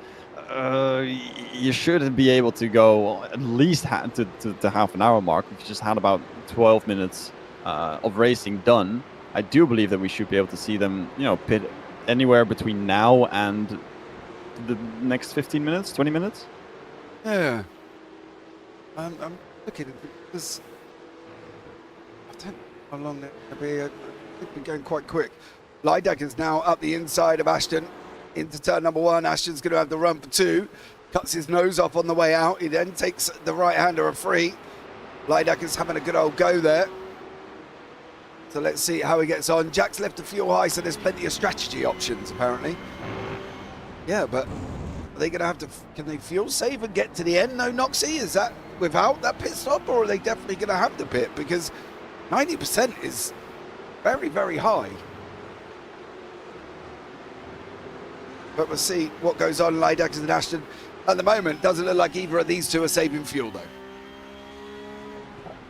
you should be able to go at least to half an hour mark. We've just had about 12 minutes of racing done. I do believe that we should be able to see them, pit anywhere between now and the next 15 minutes, 20 minutes. Yeah. I'm looking because I don't know how long it'll be. It's been going quite quick. Lydak is now up the inside of Ashton into turn number 1. Ashton's going to have the run for 2. Cuts his nose off on the way out. He then takes the right-hander a free. Lydak is having a good old go there. So let's see how he gets on. Jack's left the fuel high, so there's plenty of strategy options, apparently. Yeah, but are they going to have to... Can they fuel save and get to the end? No, Noxie? Is that without that pit stop, or are they definitely going to have the pit? Because 90% is very, very high. But we'll see what goes on. Lydax and Ashton at the moment doesn't look like either of these two are saving fuel though.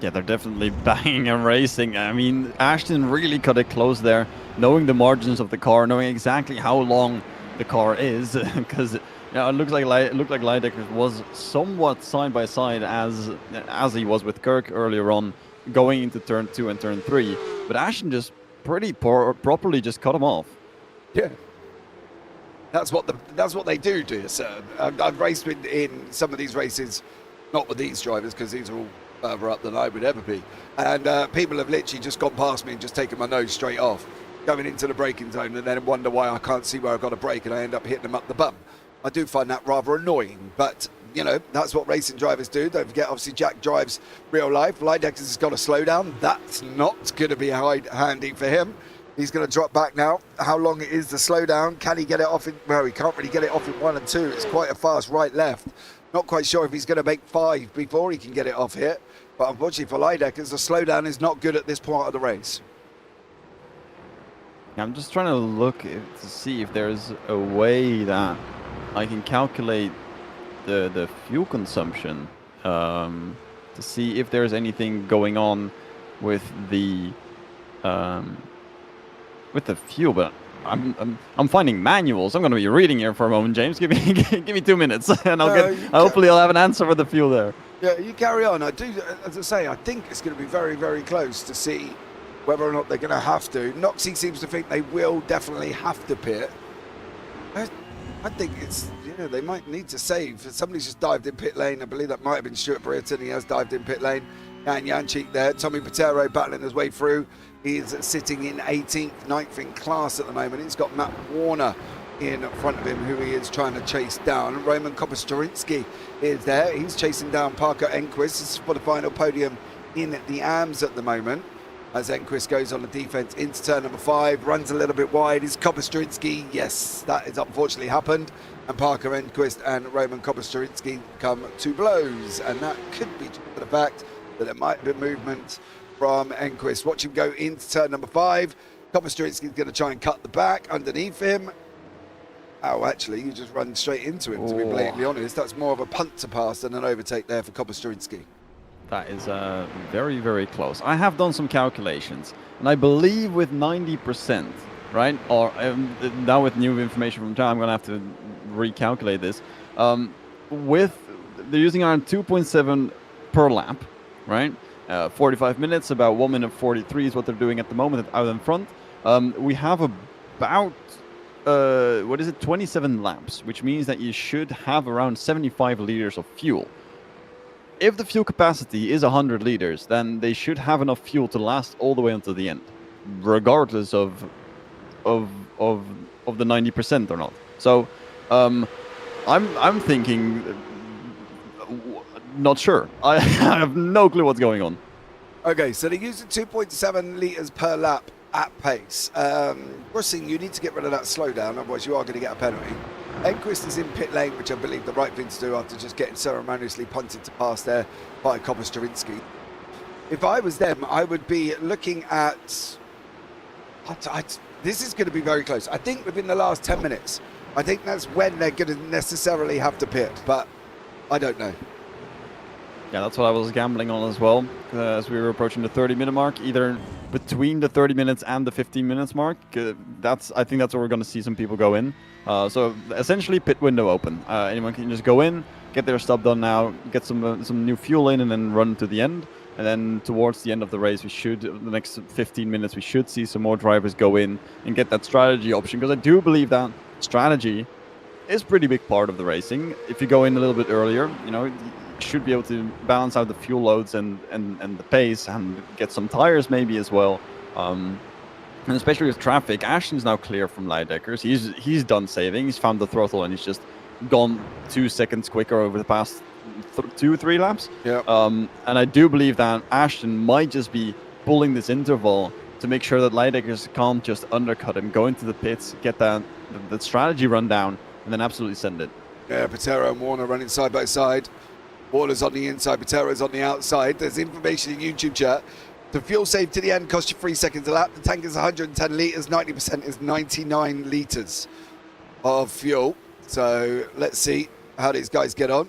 Yeah, they're definitely banging and racing. I mean, Ashton really cut it close there, knowing the margins of the car, knowing exactly how long the car is, because it looked like Lydecker was somewhat side by side as he was with Kirk earlier on, going into turn 2 and turn 3. But Ashton just pretty properly just cut him off. Yeah. That's what they do, dear sir. I've raced in some of these races, not with these drivers because these are all further up than I would ever be. And people have literally just gone past me and just taken my nose straight off, going into the braking zone, and then wonder why I can't see where I've got to brake and I end up hitting them up the bum. I do find that rather annoying, but you know, that's what racing drivers do. Don't forget, obviously, Jack drives real life. Lydex has got to slow down. That's not going to be handy for him. He's going to drop back now. How long is the slowdown? Can he get it off in... Well, he can't really get it off in 1 and 2. It's quite a fast right-left. Not quite sure if he's going to make 5 before he can get it off here. But unfortunately for Lydeckers, the slowdown is not good at this part of the race. I'm just trying to look to see if there's a way that I can calculate the fuel consumption to see if there's anything going on with the fuel, but I'm finding manuals. I'm going to be reading here for a moment, James. Give me 2 minutes, and hopefully I'll have an answer for the fuel there. Yeah, you carry on. I do, as I say, I think it's going to be very, very close to see whether or not they're going to have to. Noxie seems to think they will definitely have to pit. I think it's, they might need to save. Somebody's just dived in pit lane. I believe that might have been Stuart Brereton. He has dived in pit lane. And Janchik there. Tommy Patero battling his way through. He's sitting in 18th, 9th in class at the moment. He's got Matt Warner in front of him, who he is trying to chase down. Roman Koposturinsky is there. He's chasing down Parker Enquist. This is for the final podium in the AMS at the moment. As Enquist goes on the defense into turn number 5, runs a little bit wide. Is Koposturinsky? Yes, that has unfortunately happened. And Parker Enquist and Roman Koposturinsky come to blows. And that could be due to the fact that there might be movement from Enquist. Watch him go into turn number 5. Koposturinsky's going to try and cut the back underneath him. Oh, actually, you just run straight into him, to be blatantly honest. That's more of a punt to pass than an overtake there for Koposturinsky. That is very, very close. I have done some calculations, and I believe with 90%, right? Or now with new information from John, I'm going to have to recalculate this. They're using around 2.7 per lap, right? 45 minutes, about 1 minute 43 is what they're doing at the moment out in front. We have about 27 laps, which means that you should have around 75 liters of fuel. If the fuel capacity is 100 liters, then they should have enough fuel to last all the way until the end, regardless of the 90% or not. So I'm thinking, not sure. I have no clue what's going on. Okay, so they're using 2.7 litres per lap at pace. Russing, you need to get rid of that slowdown, otherwise you are going to get a penalty. Enquist is in pit lane, which I believe the right thing to do after just getting ceremoniously punted to pass there by Koposturinsky. If I was them, I would be looking at... this is going to be very close. I think within the last 10 minutes, I think that's when they're going to necessarily have to pit, but I don't know. Yeah, that's what I was gambling on as well, as we were approaching the 30-minute mark, either between the 30 minutes and the 15 minutes mark. I think that's where we're going to see some people go in. So essentially, pit window open. Anyone can just go in, get their stuff done now, get some new fuel in, and then run to the end. And then towards the end of the race, the next 15 minutes, we should see some more drivers go in and get that strategy option. Because I do believe that strategy is a pretty big part of the racing. If you go in a little bit earlier, you should be able to balance out the fuel loads and the pace and get some tires maybe as well. And especially with traffic, Ashton's now clear from Leideckers. He's done saving. He's found the throttle and he's just gone 2 seconds quicker over the past 2-3 laps. Yeah. And I do believe that Ashton might just be pulling this interval to make sure that Leideckers can't just undercut him, go into the pits, get the strategy run down, and then absolutely send it. Yeah, Patero and Warner running side by side. Warner's on the inside, Patero's on the outside. There's information in YouTube chat. The fuel save to the end costs you 3 seconds a lap. The tank is 110 litres, 90% is 99 litres of fuel. So let's see how these guys get on.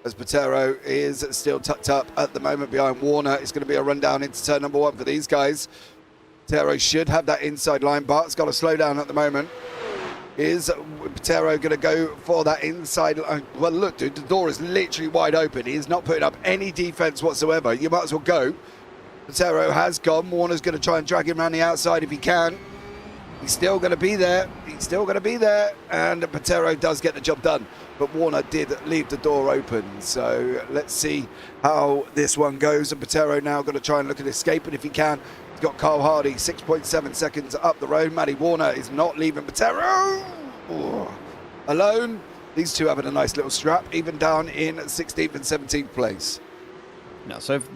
As Patero is still tucked up at the moment behind Warner. It's going to be a run down into turn number 1 for these guys. Patero should have that inside line. Bart's got to slow down at the moment. Is Patero going to go for that inside line? Well, look, dude, the door is literally wide open. He is not putting up any defense whatsoever. You might as well go. Patero has gone. Warner's going to try and drag him around the outside if he can. He's still going to be there. He's still going to be there. And Patero does get the job done. But Warner did leave the door open. So let's see how this one goes. And Patero now going to try and look at escaping if he can. He's got Carl Hardy 6.7 seconds up the road. Matty Warner is not leaving Patero alone. These two having a nice little strap, even down in 16th and 17th place. Yeah, so if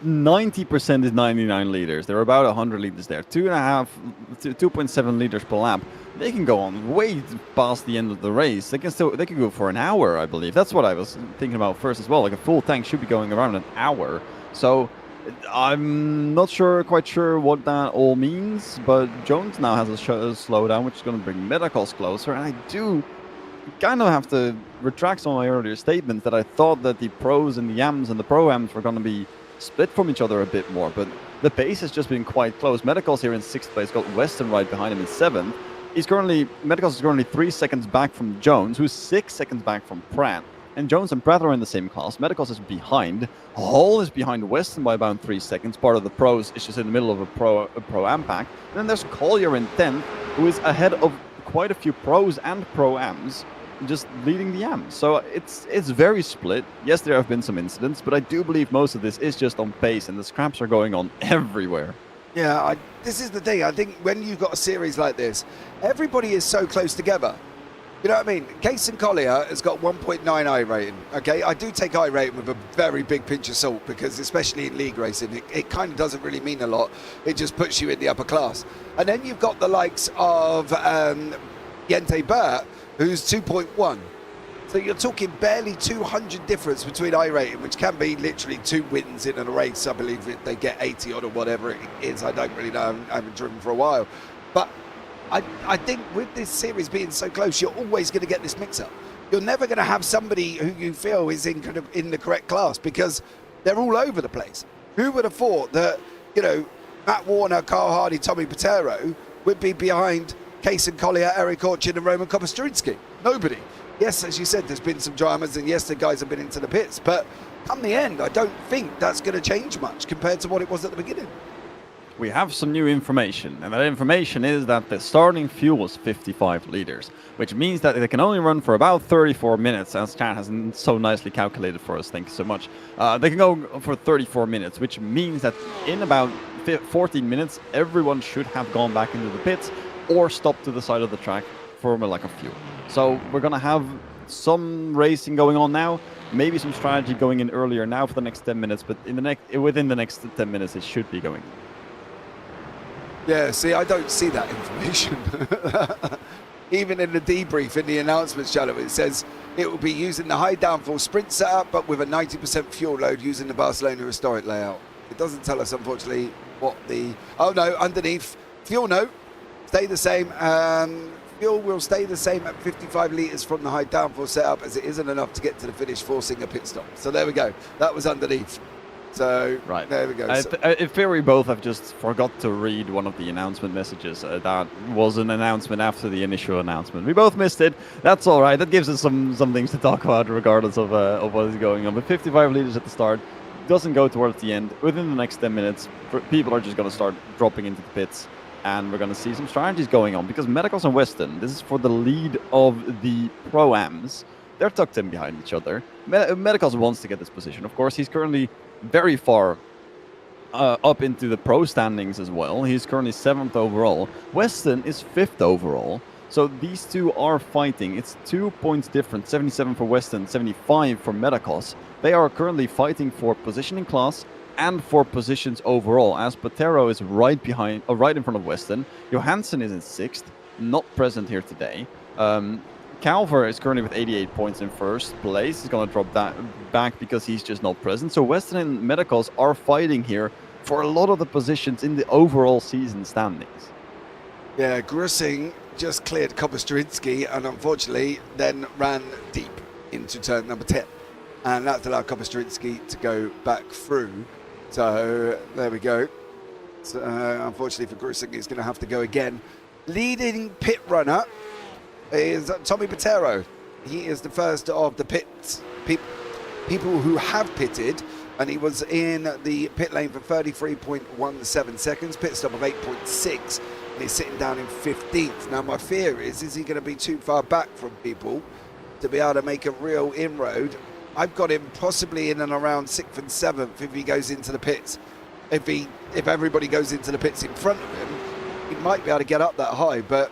90% is 99 liters, there are about 100 liters there. 2.7 liters per lap. They can go on way past the end of the race. They can go for an hour, I believe. That's what I was thinking about first as well. Like a full tank should be going around an hour. So I'm not quite sure what that all means. But Jones now has a slowdown, which is going to bring medicals closer. And I do kind of have to retract some of my earlier statements that I thought that the pros and the AMs and the pro-AMs were going to be split from each other a bit more, but the pace has just been quite close. Medicals here in 6th place, got Weston right behind him in 7th. Medicals is currently 3 seconds back from Jones, who's 6 seconds back from Pratt, and Jones and Pratt are in the same class. Medicals is behind. Hall is behind Weston by about 3 seconds. Part of the pros is just in the middle of a pro-am pack. And then there's Collier in 10th, who is ahead of quite a few pros and pro-ams, just leading the AM. So it's very split. Yes, there have been some incidents, but I do believe most of this is just on pace, and the scraps are going on everywhere. Yeah, this is the thing. I think when you've got a series like this, everybody is so close together. You know what I mean? Case and Collier has got 1.9 iRating. Okay, I do take iRating with a very big pinch of salt because, especially in league racing, it kind of doesn't really mean a lot. It just puts you in the upper class. And then you've got the likes of Jente Burt, who's 2.1. So you're talking barely 200 difference between iRating, which can be literally 2 wins in a race. I believe they get 80 odd or whatever it is. I don't really know. I haven't driven for a while. But I think with this series being so close, you're always going to get this mix-up. You're never going to have somebody who you feel is in the correct class because they're all over the place. Who would have thought that, Matt Warner, Carl Hardy, Tommy Patero would be behind Case and Collier, Eric Orchard and Roman Koposturinsky? Nobody. Yes, as you said, there's been some dramas, and yes, the guys have been into the pits, but come the end, I don't think that's going to change much compared to what it was at the beginning. We have some new information, and that information is that the starting fuel is 55 liters, which means that they can only run for about 34 minutes, as Chat has so nicely calculated for us. Thank you so much. They can go for 34 minutes, which means that in about 14 minutes, everyone should have gone back into the pits or stopped to the side of the track for a lack of fuel. So we're going to have some racing going on now, maybe some strategy going in earlier now for the next 10 minutes, but within the next 10 minutes it should be going. Yeah, see, I don't see that information. Even in the debrief in the announcements channel, it says it will be using the high downforce sprint setup, but with a 90% fuel load using the Barcelona historic layout. It doesn't tell us, unfortunately, what the... Oh, no, underneath. Fuel note, stay the same. Fuel will stay the same at 55 litres from the high downforce setup, as it isn't enough to get to the finish, forcing a pit stop. So there we go. That was underneath. So right. There we go. In theory, both have just forgot to read one of the announcement messages. That was an announcement after the initial announcement. We both missed it. That's all right. That gives us some things to talk about, regardless of what is going on. But 55 litres at the start. doesn't go towards the end, within the next 10 minutes, people are just going to start dropping into the pits. And we're going to see some strategies going on. Because Medicals and Weston, this is for the lead of the Pro-Ams. They're tucked in behind each other. Medicals wants to get this position. Of course, he's currently very far up into the Pro standings as well. He's currently 7th overall. Weston is 5th overall. So these two are fighting. It's 2 points different. 77 for Weston, 75 for Medicals. They are currently fighting for position in class and for positions overall, as Patero is right behind, right in front of Weston. Johansson is in 6th, not present here today. Calver is currently with 88 points in 1st place. He's going to drop that back because he's just not present. So Weston and Medicals are fighting here for a lot of the positions in the overall season standings. Yeah, Grussing just cleared Kopostrinsky and unfortunately then ran deep into turn number 10. And that allowed Kopostrinsky to go back through. So there we go. So, unfortunately for Grussing, he's going to have to go again. Leading pit runner is Tommy Patero. He is the first of the people who have pitted, and he was in the pit lane for 33.17 seconds, pit stop of 8.6, and he's sitting down in 15th. Now my fear is he going to be too far back from people to be able to make a real inroad? I've got him possibly in and around 6th and 7th if he goes into the pits. If everybody goes into the pits in front of him, he might be able to get up that high, but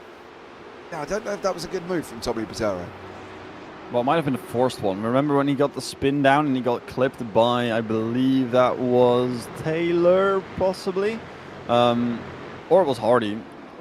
yeah, I don't know if that was a good move from Tommy Patero. Well, it might have been a forced one. Remember when he got the spin down and he got clipped by, I believe that was Taylor, possibly? Or it was Hardy.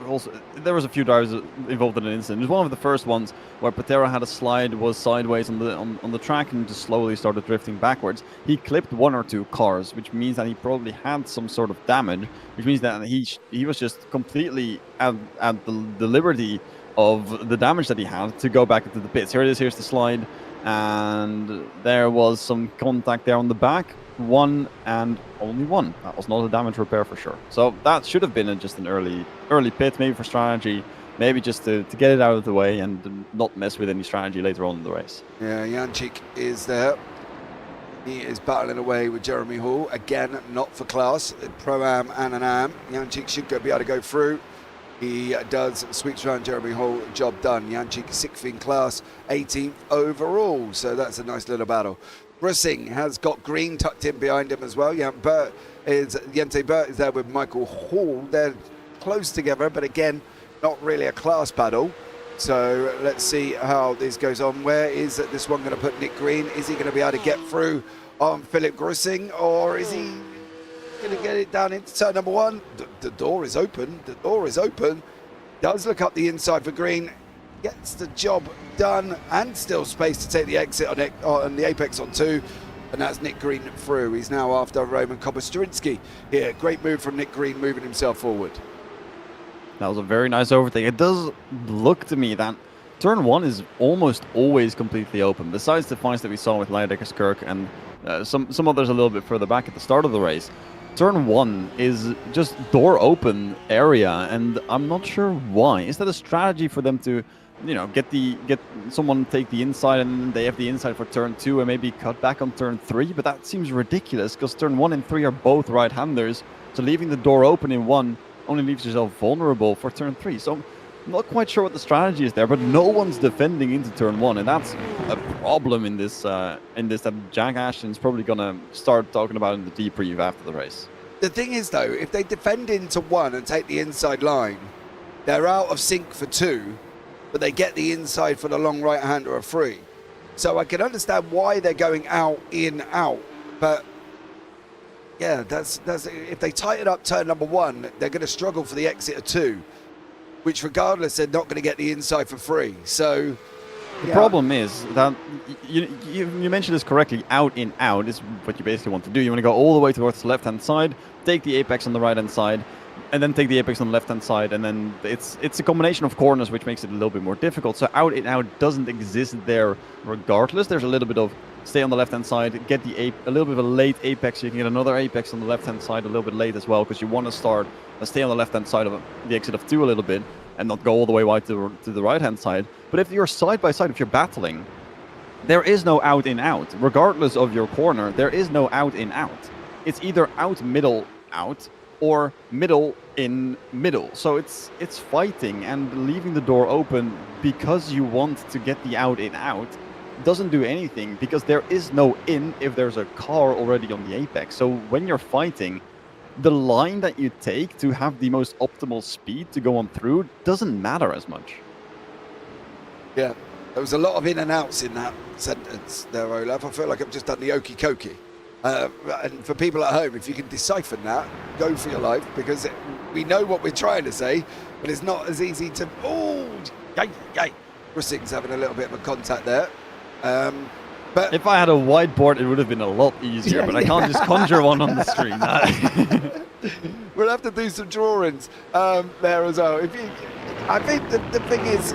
Also, there was a few drivers involved in an incident. It was one of the first ones where Patero had a slide, was sideways on the track and just slowly started drifting backwards. He clipped 1 or 2 cars, which means that he probably had some sort of damage, which means that he was just completely at the liberty of the damage that he had to go back into the pits. Here it is, here's the slide, and there was some contact there on the back. 1 and only 1. That was not a damage repair for sure. So that should have been just an early pit, maybe for strategy, maybe just to get it out of the way and not mess with any strategy later on in the race. Yeah, Jančík is there. He is battling away with Jeremy Hall. Again, not for class. Pro-Am and an Am. Jančík should be able to go through. He does, sweeps around Jeremy Hall, job done. Jančík 6th in class, 18th overall. So that's a nice little battle. Grussing has got Green tucked in behind him as well. Jente Burt is there with Michael Hall. They're close together, but again, not really a class battle. So let's see how this goes on. Where is this one going to put Nick Green? Is he going to be able to get through on Philip Grussing, or is he going to get it down into turn number 1? The door is open. The door is open. Does look up the inside for Green. Gets the job done and still space to take the exit on the apex on 2, and that's Nick Green through. He's now after Roman Kopostrinsky here. Great move from Nick Green, moving himself forward. That was a very nice overtake. It does look to me that turn 1 is almost always completely open, besides the fights that we saw with Leidekkerskirk and some others a little bit further back at the start of the race. Turn 1 is just door open area, and I'm not sure why. Is that a strategy for them to, get someone take the inside and they have the inside for turn 2 and maybe cut back on turn 3? But that seems ridiculous because turn 1 and 3 are both right-handers, so leaving the door open in 1 only leaves yourself vulnerable for turn 3. So I'm not quite sure what the strategy is there, but no one's defending into turn 1, and that's a problem in this that Jack Ashton's probably gonna start talking about in the debrief after the race. The thing is though, if they defend into 1 and take the inside line, they're out of sync for 2, but they get the inside for the long right-hander of 3. So I can understand why they're going out, in, out, but yeah, that's if they tighten up turn number 1, they're going to struggle for the exit of 2, which regardless, they're not going to get the inside for 3. So the problem is that you mentioned this correctly. Out in out is what you basically want to do. You want to go all the way towards the left-hand side, take the apex on the right-hand side, and then take the apex on the left-hand side, and then it's a combination of corners which makes it a little bit more difficult. So out in out doesn't exist there regardless. There's a little bit of stay on the left-hand side, get a little bit of a late apex. You can get another apex on the left-hand side a little bit late as well, because you want to start stay on the left-hand side of the exit of 2 a little bit and not go all the way wide to the right-hand side. But if you're side by side, if you're battling, there is no out in out. Regardless of your corner, there is no out in out. It's either out middle out or middle in middle. So it's fighting, and leaving the door open because you want to get the out in out doesn't do anything, because there is no in if there's a car already on the apex. So when you're fighting, the line that you take to have the most optimal speed to go on through doesn't matter as much. Yeah, there was a lot of in and outs in that sentence there, Olaf. I feel like I've just done the okey dokey. And for people at home, if you can decipher that, go for your life, because we know what we're trying to say, but it's not as easy to. Oh, yay! Racing's having a little bit of a contact there. But if I had a whiteboard, it would have been a lot easier, but I can't just conjure one on the screen. We'll have to do some drawings there as well. I think the thing is,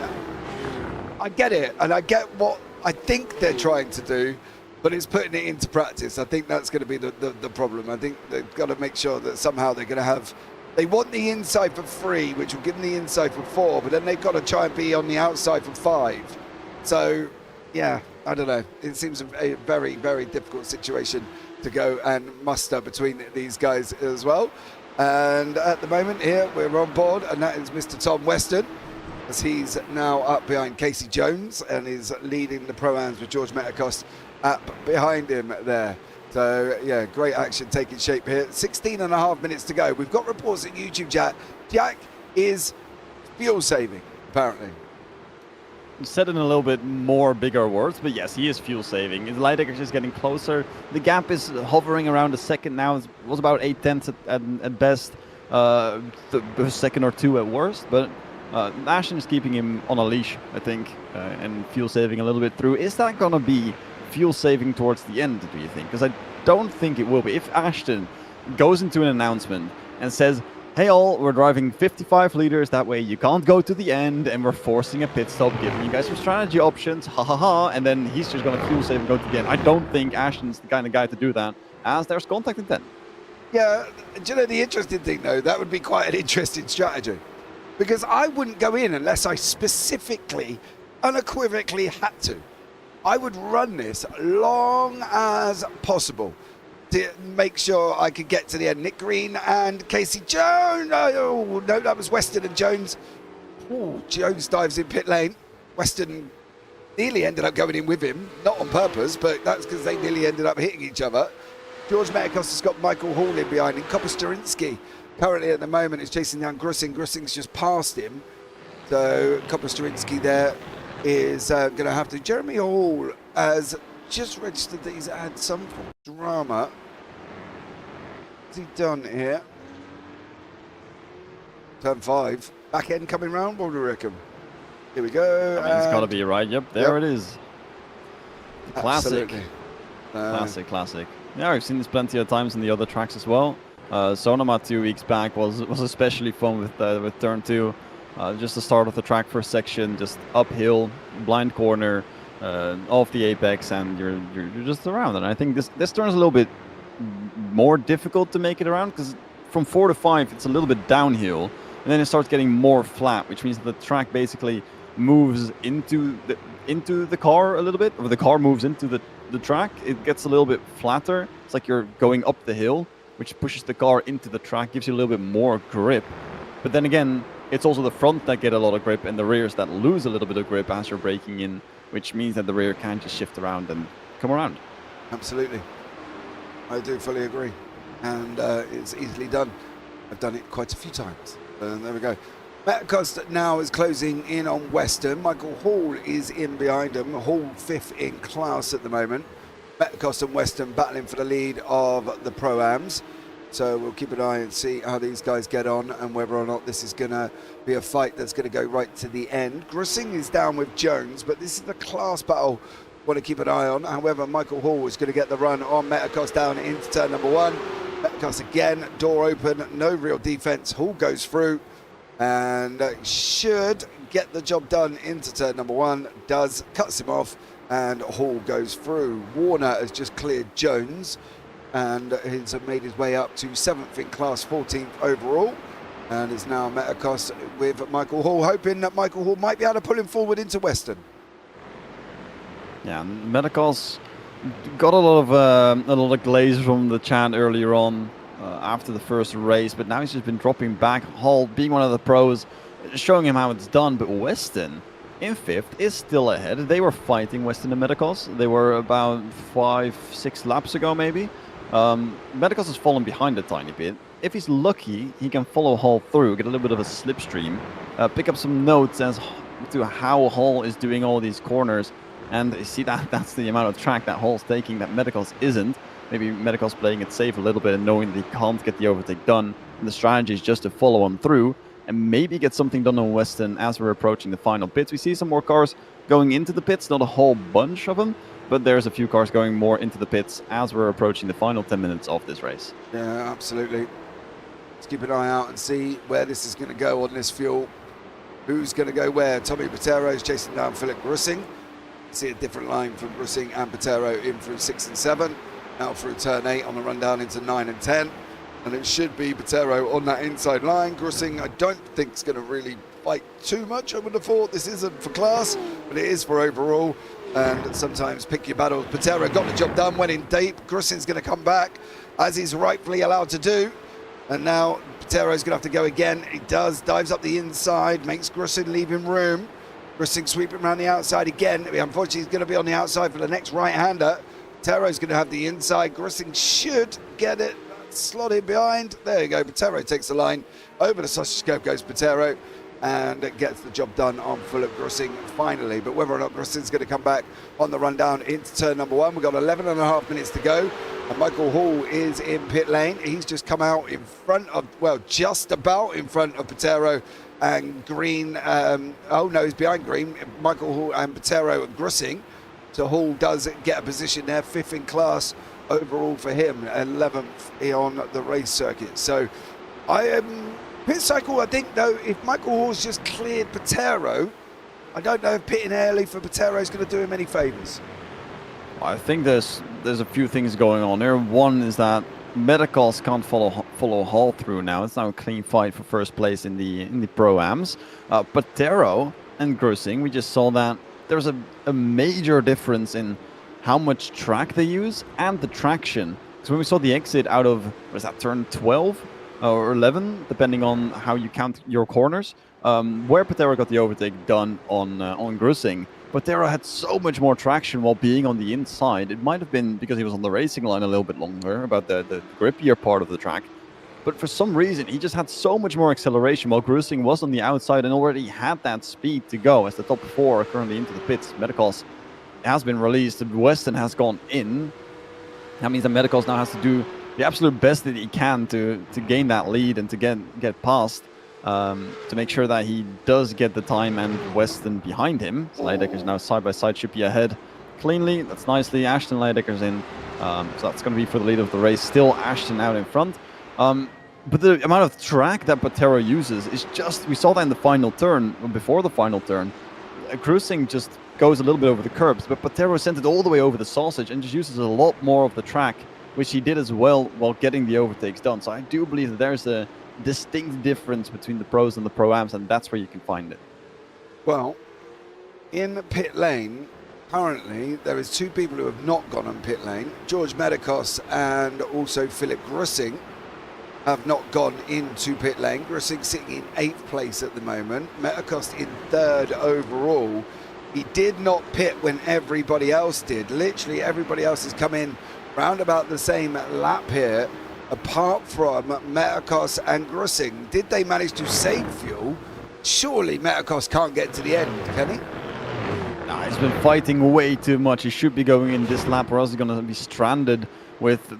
I get it, and I get what I think they're trying to do, but it's putting it into practice. I think that's going to be the problem. I think they've got to make sure that somehow they're going to have. They want the inside for 3, which will give them the inside for 4, but then they've got to try and be on the outside for 5. So, yeah, I don't know. It seems a very, very difficult situation to go and muster between these guys as well. And at the moment here, we're on board, and that is Mr. Tom Weston, as he's now up behind Casey Jones and is leading the Pro-Ams with George Metacost up behind him there. So, yeah, great action taking shape here. 16 and a half minutes to go. We've got reports at YouTube chat. Jack is fuel saving, apparently. Said in a little bit more bigger words, but yes, he is fuel saving. His light deck is getting closer. The gap is hovering around a second now. It was about 8/10 at best, a second or two at worst, but Ashton is keeping him on a leash, I think, and fuel saving a little bit through. Is that going to be fuel saving towards the end, do you think? Because I don't think it will be. If Ashton goes into an announcement and says, hey all, we're driving 55 liters, that way you can't go to the end, and we're forcing a pit stop, giving you guys some strategy options, ha ha ha, and then he's just going to fuel save and go to the end. I don't think Ashton's the kind of guy to do that, as there's contact intent. Yeah, do you know the interesting thing though? That would be quite an interesting strategy, because I wouldn't go in unless I specifically, unequivocally had to. I would run this long as possible to make sure I could get to the end. Nick Green and Casey Jones. Oh, no, that was Weston and Jones. Oh, Jones dives in pit lane. Weston nearly ended up going in with him, not on purpose, but that's because they nearly ended up hitting each other. George Metacost has got Michael Hall in behind him. Copper Sterinsky currently at the moment is chasing down Grussing. Grussing's just passed him. So Copper Sterinsky there is going to have to. Jeremy Hall has just registered that he's had some drama. What's he done here? Turn 5. Back end coming round, what do you reckon? Here we go. I mean, it's got to be right. Yep, there it is. Classic. Classic. Yeah, we've seen this plenty of times in the other tracks as well. Sonoma 2 weeks back was especially fun with turn 2. Just the start of the track first section, just uphill, blind corner, off the apex, and you're just around. And I think this turn is a little bit more difficult to make it around, because from 4 to 5 it's a little bit downhill, and then it starts getting more flat, which means that the track basically moves into the car a little bit, or the car moves into the track. It gets a little bit flatter. It's like you're going up the hill, which pushes the car into the track, gives you a little bit more grip. But then again, it's also the front that get a lot of grip and the rears that lose a little bit of grip as you're braking in, which means that the rear can't just shift around and come around. Absolutely. I do fully agree. And it's easily done. I've done it quite a few times. There we go. Metacost now is closing in on Western. Michael Hall is in behind him. Hall 5th in class at the moment. Metacost and Western battling for the lead of the Pro-Ams. So we'll keep an eye and see how these guys get on, and whether or not this is going to be a fight that's going to go right to the end. Grussing is down with Jones, but this is the class battle I want to keep an eye on. However, Michael Hall is going to get the run on Metacost down into turn number 1. Metacost again, door open, no real defense. Hall goes through and should get the job done into turn number 1. Does, cuts him off, and Hall goes through. Warner has just cleared Jones, and he's made his way up to 7th in class, 14th overall, and is now Metacost with Michael Hall, hoping that Michael Hall might be able to pull him forward into Western. Yeah, Medicals got a lot of glaze from the chat earlier on after the first race, but now he's just been dropping back. Hall being one of the pros, showing him how it's done. But Weston in 5th is still ahead. They were fighting Weston and Medicals. They were about 5-6 laps ago, maybe. Medicals has fallen behind a tiny bit. If he's lucky, he can follow Hall through, get a little bit of a slipstream, pick up some notes as to how Hall is doing all these corners. And you see that's the amount of track that Hall's taking that Medicals isn't. Maybe Medicals playing it safe a little bit and knowing that he can't get the overtake done. And the strategy is just to follow him through and maybe get something done on Weston as we're approaching the final pits. We see some more cars going into the pits, not a whole bunch of them, but there's a few cars going more into the pits as we're approaching the final 10 minutes of this race. Yeah, absolutely. Let's keep an eye out and see where this is going to go on this fuel. Who's going to go where? Tommy Patero is chasing down Philip Grussing. See a different line from Grussing and Patero in through 6 and 7. Now through turn 8 on the run down into 9 and 10. And it should be Patero on that inside line. Grussing, I don't think is going to really fight too much. I would have thought this isn't for class, but it is for overall. And sometimes pick your battles. Patero got the job done, went in deep. Grussing's going to come back, as he's rightfully allowed to do. And now Patero's going to have to go again. He does, dives up the inside, makes Grussing leave him room. Grussing sweeping around the outside again. Unfortunately, he's going to be on the outside for the next right-hander. Patero's going to have the inside. Grussing should get it slotted behind. There you go. Patero takes the line. Over the sausage scope goes Patero and gets the job done on Philip Grussing finally. But whether or not Grussing's going to come back on the run down into turn number 1, we've got 11 and a half minutes to go. And Michael Hall is in pit lane. He's just come out in front of, well, just about in front of Patero and Green. Oh no, he's behind Green. Michael Hall and Patero and Grussing. So Hall does get a position there, 5th in class overall for him, 11th on the race circuit. So pit cycle, I think though, if Michael Hall's just cleared Patero, I don't know if pitting early for Patero is going to do him any favours. I think there's a few things going on here. One is that Medicals can't follow Hall through now. It's now a clean fight for first place in the Pro-Ams. Patero and Grussing, we just saw that there's a major difference in how much track they use and the traction. Because when we saw the exit out of, what is that, turn 12 or 11, depending on how you count your corners, where Patero got the overtake done on Grussing, Patero had so much more traction while being on the inside. It might have been because he was on the racing line a little bit longer, about the grippier part of the track. But for some reason, he just had so much more acceleration while Grussing was on the outside and already had that speed to go. As the top 4 are currently into the pits, Medicals has been released. Weston has gone in. That means that Medicals now has to do the absolute best that he can to gain that lead and to get past. To make sure that he does get the time and Weston behind him. So Leidecker's now side by side, should be ahead cleanly. That's nicely. Ashton Leidecker's in. So that's going to be for the lead of the race. Still Ashton out in front. But the amount of track that Patero uses is just, we saw that in the final turn, before the final turn. Grussing just goes a little bit over the curbs, but Patero sent it all the way over the sausage and just uses a lot more of the track, which he did as well while getting the overtakes done. So I do believe that there's a distinct difference between the pros and the pro-ams, and that's where you can find it. Well, in pit lane, currently there is 2 people who have not gone on pit lane. George Medicos and also Philip Grussing have not gone into pit lane. Grussing sitting in 8th place at the moment. Medicos in 3rd overall. He did not pit when everybody else did. Literally everybody else has come in round about the same lap here, apart from Medicos and Grussing. Did they manage to save fuel? Surely Medicos can't get to the end, can he? Nah, he's been fighting way too much. He should be going in this lap, or else he's going to be stranded with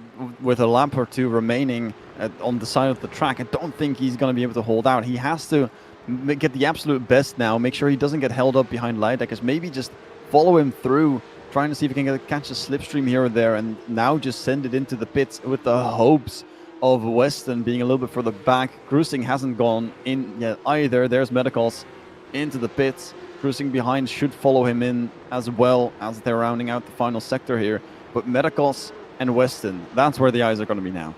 a lap or 2 remaining on the side of the track. I don't think he's going to be able to hold out. He has to get the absolute best now, make sure he doesn't get held up behind Leideckers, maybe just follow him through, trying to see if he can catch a slipstream here or there, and now just send it into the pits with the hopes of Weston being a little bit further back. Grussing hasn't gone in yet either. There's Medicals into the pits. Grussing behind should follow him in as well as they're rounding out the final sector here. But Medicals and Weston, that's where the eyes are going to be now.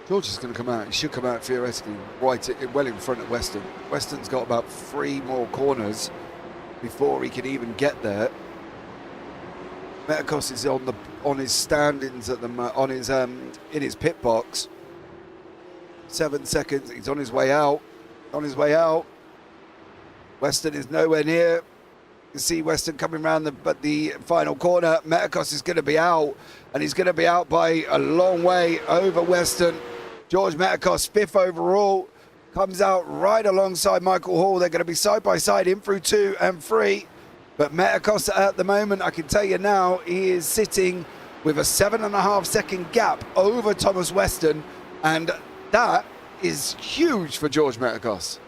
George is going to come out. He should come out theoretically well in front of Weston. Weston's got about 3 more corners before he can even get there. Metakos is on his standings at the in his pit box. 7 seconds. He's on his way out. Weston is nowhere near. You can see Weston coming around the final corner. Metakos is going to be out, and he's going to be out by a long way over Weston. George Metakos, 5th overall, comes out right alongside Michael Hall. They're going to be side by side in through 2 and 3. But Metakos at the moment, I can tell you now, he is sitting with a 7.5 second gap over Thomas Weston, and that is huge for George Metakos.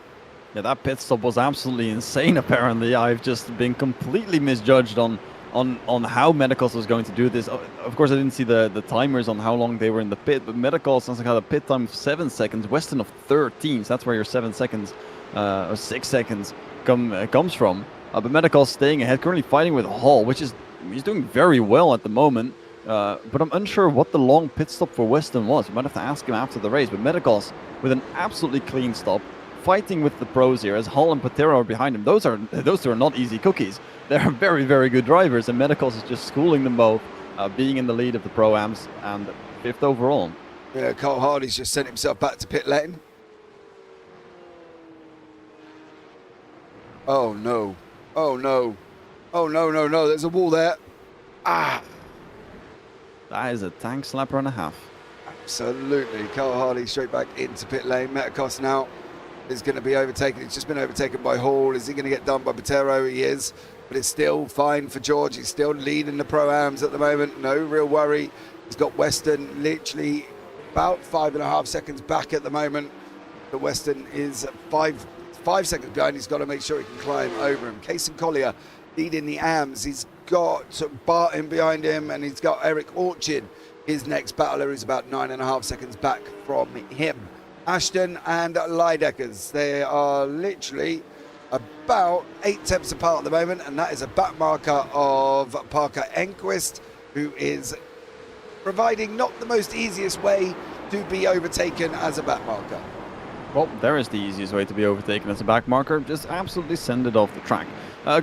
Yeah, that pit stop was absolutely insane, apparently. I've just been completely misjudged on how Metakos was going to do this. Of course, I didn't see the timers on how long they were in the pit, but Metakos has had a pit time of 7 seconds, Weston of 13, so that's where your 7 seconds or 6 seconds comes from. But Metakos staying ahead, currently fighting with Hall, he's doing very well at the moment. But I'm unsure what the long pit stop for Weston was. You might have to ask him after the race. But Metakos with an absolutely clean stop, fighting with the pros here as Hall and Patero are behind him. Those two are not easy cookies. They're very, very good drivers, and Metakos is just schooling them both, being in the lead of the Pro-Ams and 5th overall. Yeah, Cole Hardy's just sent himself back to pit lane. Oh no. Oh no. Oh no. There's a wall there. Ah. That is a tank slapper and a half. Absolutely. Cole Hardy straight back into pit lane. Metakos now is going to be overtaken. He's just been overtaken by Hall. Is he going to get done by Patero? He is. But it's still fine for George. He's still leading the Pro-Ams at the moment. No real worry. He's got Weston literally about 5.5 seconds back at the moment. But Weston is 5 seconds behind. He's got to make sure he can climb over him. Cason Collier leading the AMs. He's got Barton behind him, and he's got Eric Orchard, his next battler, who's about 9.5 seconds back from him. Ashton and Leideckers, they are literally about 8 tenths apart at the moment, and that is a back marker of Parker Enquist, who is providing not the most easiest way to be overtaken as a back marker. Well, there is the easiest way to be overtaken as a back marker. Just absolutely send it off the track.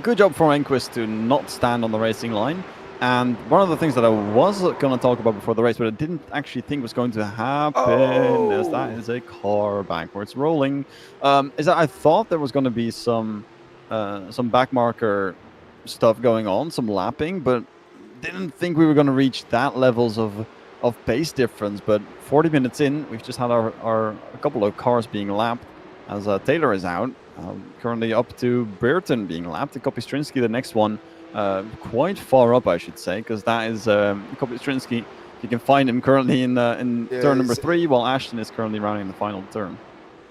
Good job for Enquist to not stand on the racing line. And one of the things that I was going to talk about before the race, but I didn't actually think was going to happen, as that is a car backwards rolling, is that I thought there was going to be some back marker stuff going on, some lapping, but didn't think we were going to reach that levels of pace difference. But 40 minutes in, we've just had a couple of cars being lapped as Taylor is out. Currently up to Burton being lapped. Kopistrinsky, the next one, quite far up, I should say, because that is Kopistrinsky. You can find him currently in turn number 3, while Ashton is currently rounding the final turn.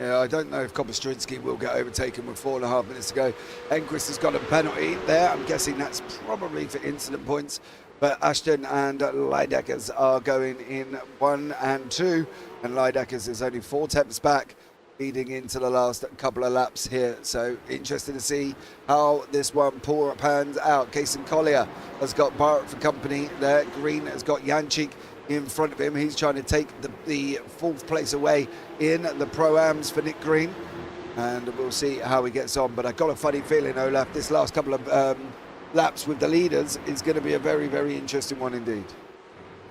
Yeah, I don't know if Kopistrinsky will get overtaken with 4.5 minutes to go. Enquist has got a penalty there. I'm guessing that's probably for incident points. But Ashton and Leideckers are going in 1 and 2. And Leideckers is only 4 tenths back, leading into the last couple of laps here. So interesting to see how this one pans out. Cason Collier has got Barrett for company there. Green has got Janchik in front of him. He's trying to take the 4th place away in the Pro-Ams for Nick Green. And we'll see how he gets on. But I've got a funny feeling, Olaf, this last couple of laps with the leaders is going to be a very, very interesting one indeed.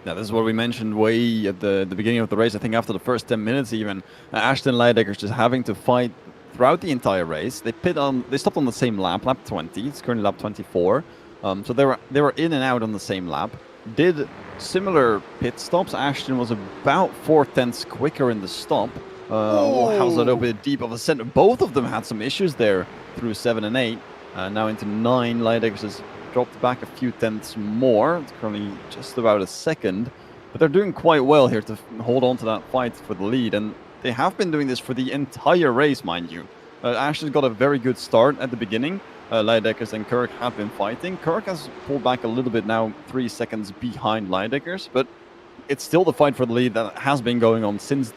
Yeah, this is what we mentioned way at the beginning of the race. I think after the first 10 minutes even, Ashton and Leideckers just having to fight throughout the entire race. They stopped on the same lap 20. It's currently lap 24. So they were in and out on the same lap. Did similar pit stops. Ashton was about 4 tenths quicker in the stop. How's that a little bit deep of a center? Both of them had some issues there through 7 and 8. Now into 9, Leideckers has dropped back a few tenths more. It's currently just about a second. But they're doing quite well here to hold on to that fight for the lead. And they have been doing this for the entire race, mind you. Ashton's got a very good start at the beginning. Leideckers and Kirk have been fighting. Kirk has pulled back a little bit now, 3 seconds behind Leideckers. But it's still the fight for the lead that has been going on since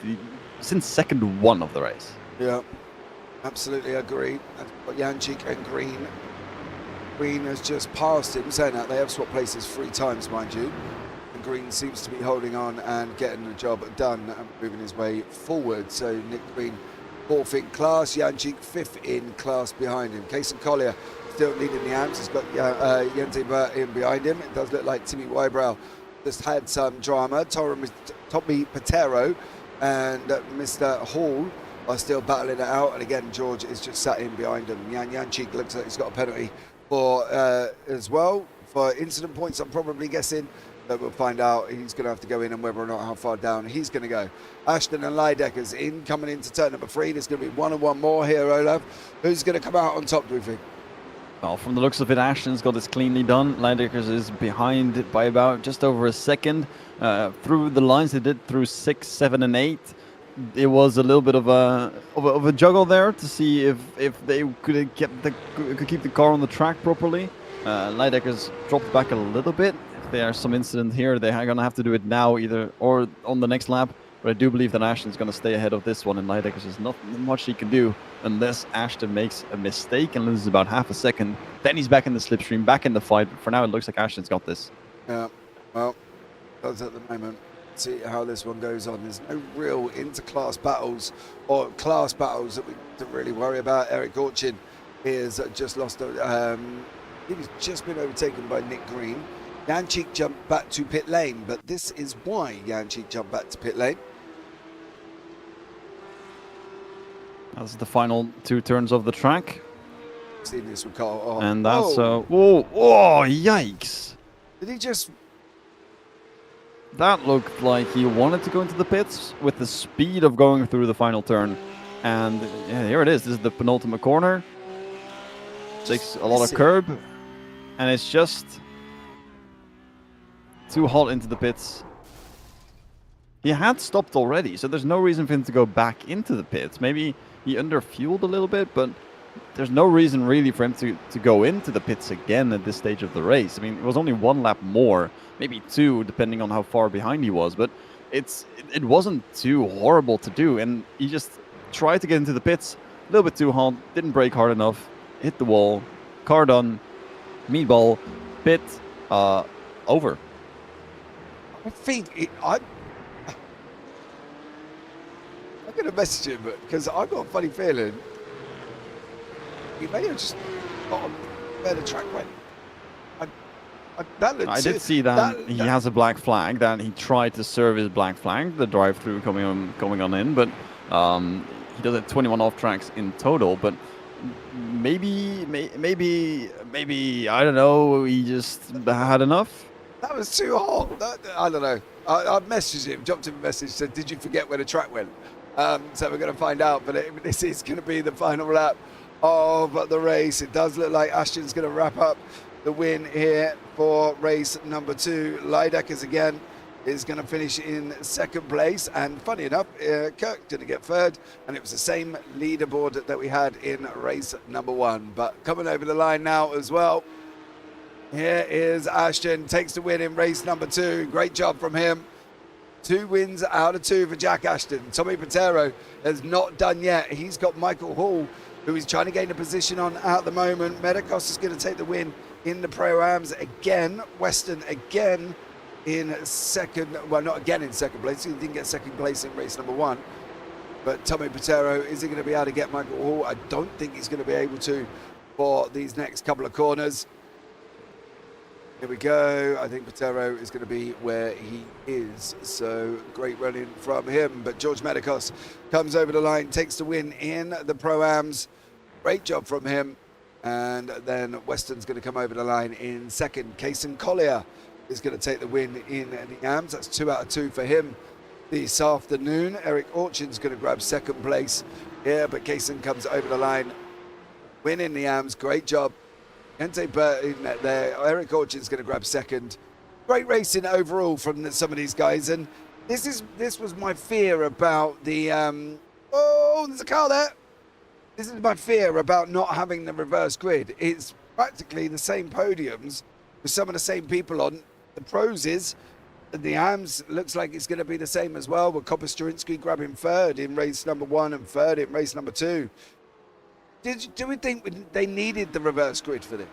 second 1 of the race. Yeah. Absolutely agree. Got Janchik and Green. Green has just passed him, saying that they have swapped places 3 times, mind you. And Green seems to be holding on and getting the job done and moving his way forward. So Nick Green, 4th in class, Janchik 5th in class behind him. Cason Collier, still leading the AMS. He's got Jente Burt in behind him. It does look like Timmy Wybrow just had some drama. Tommy Patero and Mr. Hall are still battling it out. And again, George is just sat in behind him. Janchik looks like he's got a penalty for as well for incident points, I'm probably guessing. But we'll find out. He's going to have to go in, and whether or not how far down he's going to go. Ashton and Lydeckers in, coming into turn number 3. There's going to be 1 and 1 more here, Olaf. Who's going to come out on top, do we think? Well, from the looks of it, Ashton's got this cleanly done. Lydeckers is behind by about just over a second. Through the lines they did through 6, 7, and 8. It was a little bit of a juggle there to see if they could keep the car on the track properly. Lydeckers dropped back a little bit. If there's some incident here, they're going to have to do it now either or on the next lap. But I do believe that Ashton's going to stay ahead of this one, and Lydeckers is not much he can do unless Ashton makes a mistake and loses about half a second. Then he's back in the slipstream, back in the fight. But for now, it looks like Ashton's got this. Yeah, well, that's at the moment. See how this one goes on. There's no real inter-class battles or class battles that we don't really worry about. Eric Orchin is just lost. He's just been overtaken by Nick Green. Janchik jumped back to pit lane, but this is why Janchik jumped back to pit lane. That's the final 2 turns of the track. Seen this with Carl. Oh. And that's whoa, yikes! Did he just? That looked like he wanted to go into the pits with the speed of going through the final turn. And yeah, here it is. This is the penultimate corner. Takes a lot of curb. And it's just too hot into the pits. He had stopped already, so there's no reason for him to go back into the pits. Maybe he underfueled a little bit, but there's no reason really for him to go into the pits again at this stage of the race. I mean, it was only 1 lap more, maybe 2, depending on how far behind he was, but it wasn't too horrible to do, and he just tried to get into the pits, a little bit too hot, didn't brake hard enough, hit the wall, car done, meatball, pit, over. I think I'm going to message him because I've got a funny feeling he may have just got on where the track went. I did see that he has a black flag, that he tried to serve his black flag, the drive-through coming on in, but he does it 21 off tracks in total, but maybe, I don't know, he just had enough. That was too hot. I don't know. I messaged him, dropped him a message, said, did you forget where the track went? So we're going to find out, but this is going to be the final lap of the race. It does look like Ashton's going to wrap up the win here for race number 2. Lydeckers again is going to finish in 2nd place, and funny enough, Kirk didn't get 3rd, and it was the same leaderboard that we had in race number 1. But coming over the line now as well, here is Ashton, takes the win in race number 2. Great job from him. 2 wins out of 2 for Jack Ashton. Tommy Patero has not done yet. He's got Michael Hall, who he's trying to gain a position on at the moment. Medicos is going to take the win in the Pro-Ams again. Weston again in 2nd, well, not again in 2nd place. He didn't get 2nd place in race number 1. But Tommy Patero, is he going to be able to get Michael Hall? I don't think he's going to be able to for these next couple of corners. Here we go. I think Patero is going to be where he is. So great running from him. But George Medicos comes over the line, takes the win in the Pro-Ams. Great job from him. And then Weston's going to come over the line in 2nd. Kaysen Collier is going to take the win in the AMS. That's 2 out of 2 for him this afternoon. Eric Orchin's going to grab 2nd place here, but Kaysen comes over the line, winning the AMS. Great job. Jente Burt in there. Eric Orchin's going to grab 2nd. Great racing overall from some of these guys, and this was my fear about the oh, there's a car there. This is my fear about not having the reverse grid. It's practically the same podiums with some of the same people on. The pros is the AMS looks like it's going to be the same as well, with Copper Sturinsky grabbing 3rd in race number 1 and 3rd in race number 2. Do we think they needed the reverse grid for this?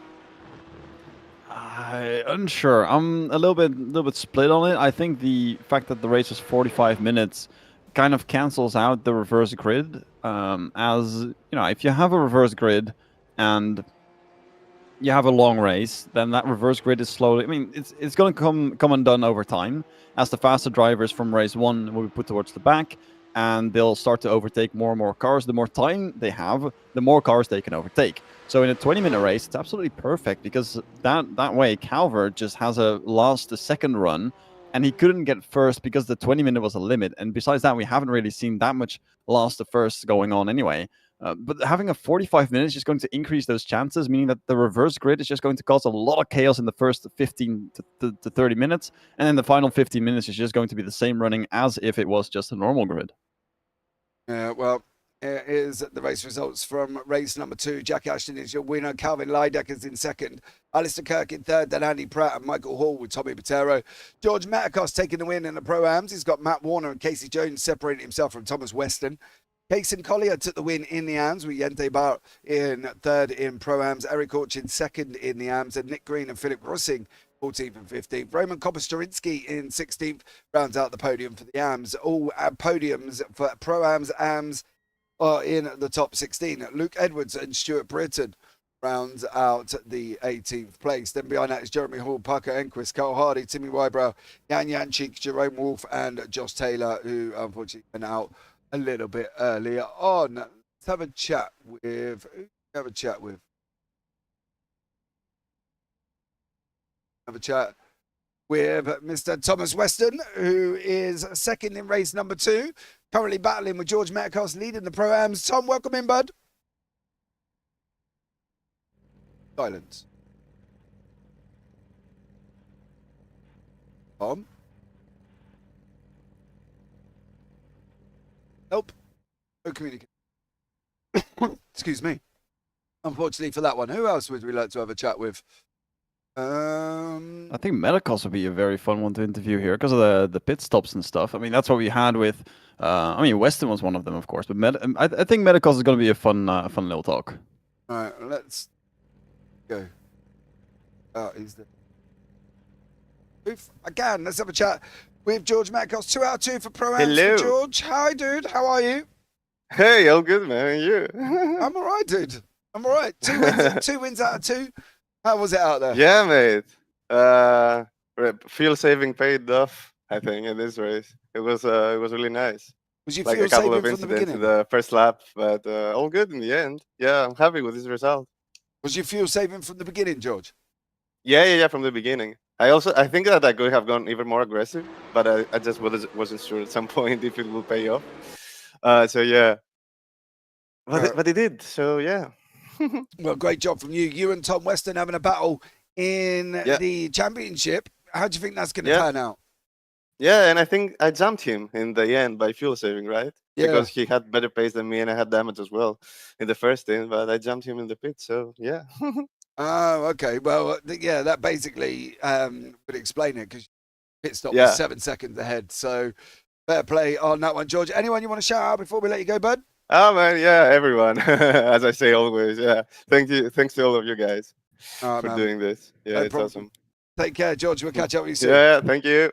Unsure. I'm a little bit split on it. I think the fact that the race was 45 minutes kind of cancels out the reverse grid. As you know, if you have a reverse grid and you have a long race, then that reverse grid is slowly. I mean, it's going to come undone over time as the faster drivers from race 1 will be put towards the back, and they'll start to overtake more and more cars. The more time they have, the more cars they can overtake. So in a 20-minute race, it's absolutely perfect because that way Calvert just has a second run, and he couldn't get first because the 20-minute was a limit. And besides that, we haven't really seen that much last to first going on anyway. But having a 45 minutes is just going to increase those chances, meaning that the reverse grid is just going to cause a lot of chaos in the first 15 to 30 minutes. And then the final 15 minutes is just going to be the same running as if it was just a normal grid. Yeah, well, here is the race results from race number 2. Jack Ashton is your winner. Calvin Lydecker's in second. Alistair Kirk in third. Then Andy Pratt and Michael Hall with Tommy Botero. George Matakos taking the win in the Pro-Ams. He's got Matt Warner and Casey Jones separating himself from Thomas Weston. Kaysen Collier took the win in the AMs with Jente Bar in third in Pro-Ams. Eric Orchin second in the AMs. And Nick Green and Philip Russing 14th and 15th. Raymond Kopper-Storinsky in 16th rounds out the podium for the AMs. All podiums for Pro-Ams, AMs are in the top 16. Luke Edwards and Stuart Britton rounds out the 18th place. Then behind that is Jeremy Hall, Parker Enquist, Carl Hardy, Timmy Wybrow, Jan Janchik, Jerome Wolf, and Josh Taylor, who unfortunately went out a little bit earlier on. Let's have a chat with. Have a chat with Mr. Thomas Weston, who is second in race number 2, currently battling with George Matakos, leading the Pro-Ams. Tom, welcome in, bud. Silence. Tom? Nope. No communication. Excuse me. Unfortunately for that one. Who else would we like to have a chat with? I think Matakos would be a very fun one to interview here because of the pit stops and stuff. I mean, that's what we had with. I mean, Weston was one of them, of course, but I think Matakos is going to be a fun little talk. All right, let's go. Oh, he's there. Again, let's have a chat with George Matakos. 2 out of 2 for Pro-Ams for George. Hi, dude. How are you? Hey, all good, man. And you? I'm all right, dude. I'm all right. 2 wins out of 2. How was it out there? Yeah, mate. Fuel saving paid off, I think, in this race. It was really nice. Was you like fuel a couple saving of from the incidents beginning? in the first lap, but all good in the end. Yeah, I'm happy with this result. Was you fuel saving from the beginning, George? Yeah, from the beginning. I think that I could have gone even more aggressive, but I just wasn't sure at some point if it will pay off. So yeah, but it did. So yeah. Well, great job from you. You and Tom Weston having a battle in the championship. How do you think that's going to pan out? Yeah, and I think I jumped him in the end by fuel saving, right? Yeah. Because he had better pace than me and I had damage as well in the first stint, but I jumped him in the pit, so yeah. Oh, okay. Well, yeah, that basically would explain it because pit stop was 7 seconds ahead. So fair play on that one, George. Anyone you want to shout out before we let you go, bud? Oh man, yeah, everyone. As I say always, yeah. Thanks to all of you guys for doing this. Yeah, no it's problem. Awesome. Take care, George. We'll catch up with you soon. Yeah, thank you.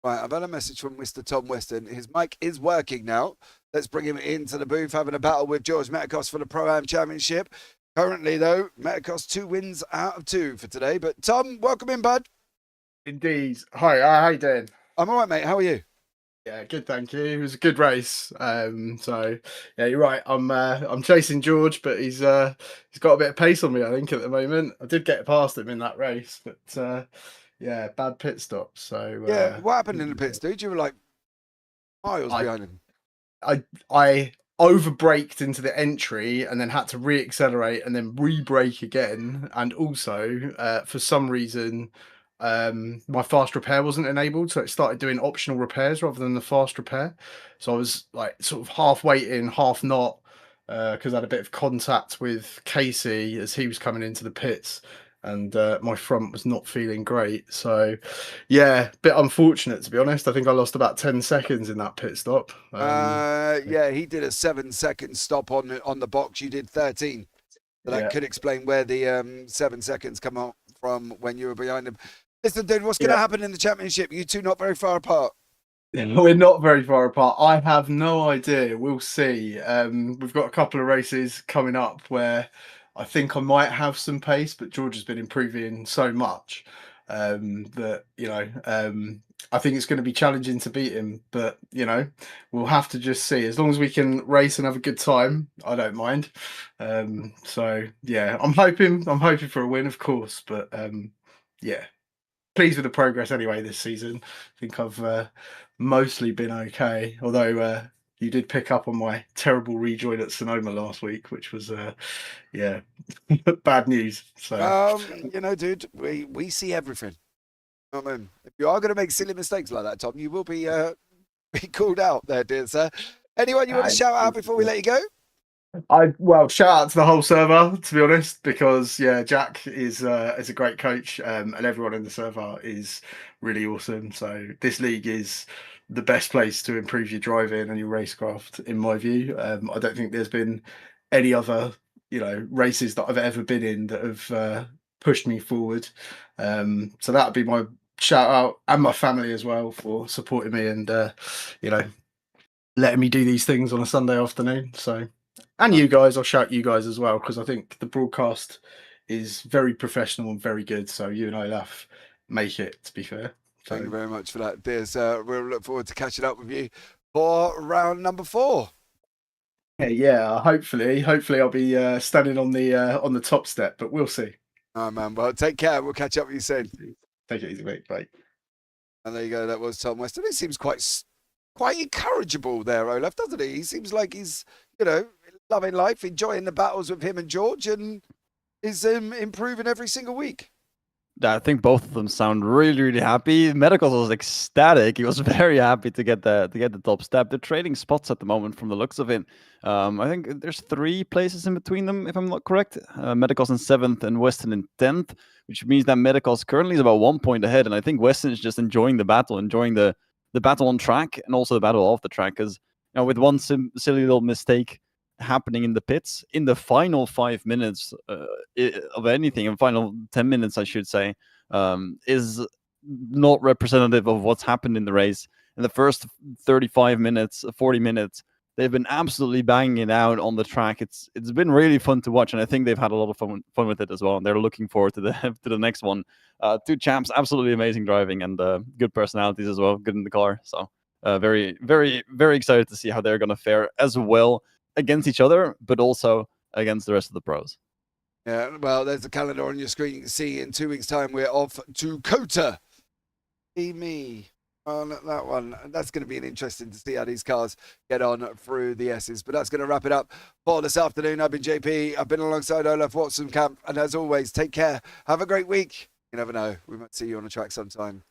Right, I've had a message from Mr. Tom Weston. His mic is working now. Let's bring him into the booth, having a battle with George Matakos for the Pro-Am Championship. Currently, though, Matakos 2 wins out of 2 for today. But Tom, welcome in, bud. Indeed. Hi, how you doing? I'm all right, mate. How are you? Yeah, good, thank you. It was a good race. So yeah, you're right. I'm chasing George, but he's got a bit of pace on me, I think, at the moment. I did get past him in that race, but yeah, bad pit stop. So yeah, what happened in the pits, dude? You were like miles behind him. I overbraked into the entry and then had to re-accelerate and then re-brake again. And also, for some reason, my fast repair wasn't enabled, so it started doing optional repairs rather than the fast repair. So I was like sort of half waiting, half not, because I had a bit of contact with Casey as he was coming into the pits, and my front was not feeling great. So yeah, bit unfortunate, to be honest. I think I lost about 10 seconds in that pit stop. Yeah, he did a 7-second stop on the box. You did 13. So that could explain where the 7 seconds come out from when you were behind him. Listen, dude, what's going to happen in the championship? You two not very far apart. We're not very far apart. I have no idea. We'll see. We've got a couple of races coming up where I think I might have some pace, but George has been improving so much that, I think it's going to be challenging to beat him. But, we'll have to just see. As long as we can race and have a good time, I don't mind. So, yeah, I'm hoping for a win, of course. But, yeah, pleased with the progress anyway this season. I think I've mostly been okay, although you did pick up on my terrible rejoin at Sonoma last week, which was bad news. So dude, we see everything. I mean, if you are going to make silly mistakes like that, Tom, you will be called out there, dear sir. Anyone you want to shout out before we let you go? Shout out to the whole server, to be honest, because Jack is a great coach, and everyone in the server is really awesome. So this league is the best place to improve your driving and your racecraft, in my view. I don't think there's been any other races that I've ever been in that have pushed me forward. So that would be my shout out, and my family as well for supporting me and letting me do these things on a Sunday afternoon. So. And you guys, I'll shout you guys as well, because I think the broadcast is very professional and very good. So you and Olaf make it, to be fair. Thank you very much for that, dear sir. We'll look forward to catching up with you for round number 4. Yeah, hopefully I'll be standing on the top step, but we'll see. Oh, man. Well, take care. We'll catch up with you soon. Take it easy, mate. Bye. And there you go. That was Tom Weston. He seems quite encourageable there, Olaf, doesn't he? He seems like he's, loving life, enjoying the battles with him and George, and is improving every single week. I think both of them sound really, really happy. Medicals was ecstatic. He was very happy to get the top step. They're trading spots at the moment from the looks of it. I think there's 3 places in between them, if I'm not correct. Medicals in 7th and Weston in 10th, which means that Medicals currently is about 1 point ahead. And I think Weston is just enjoying the battle, enjoying the battle on track and also the battle off the track. Because with one silly little mistake happening in the pits in the final 5 minutes of anything, in final 10 minutes, I should say, is not representative of what's happened in the race. In the first 35 minutes, 40 minutes, they've been absolutely banging it out on the track. It's been really fun to watch, and I think they've had a lot of fun with it as well. And they're looking forward to the next one. 2 champs, absolutely amazing driving and good personalities as well, good in the car. So very, very, very excited to see how they're going to fare as well against each other, but also against the rest of the pros. Yeah, well, there's the calendar on your screen. You can see in 2 weeks' time we're off to Kota. See me on that one. That's going to be interesting to see how these cars get on through the S's. But that's going to wrap it up for this afternoon. I've been JP. I've been alongside Olaf Wapsenkamp. And as always, take care. Have a great week. You never know. We might see you on the track sometime.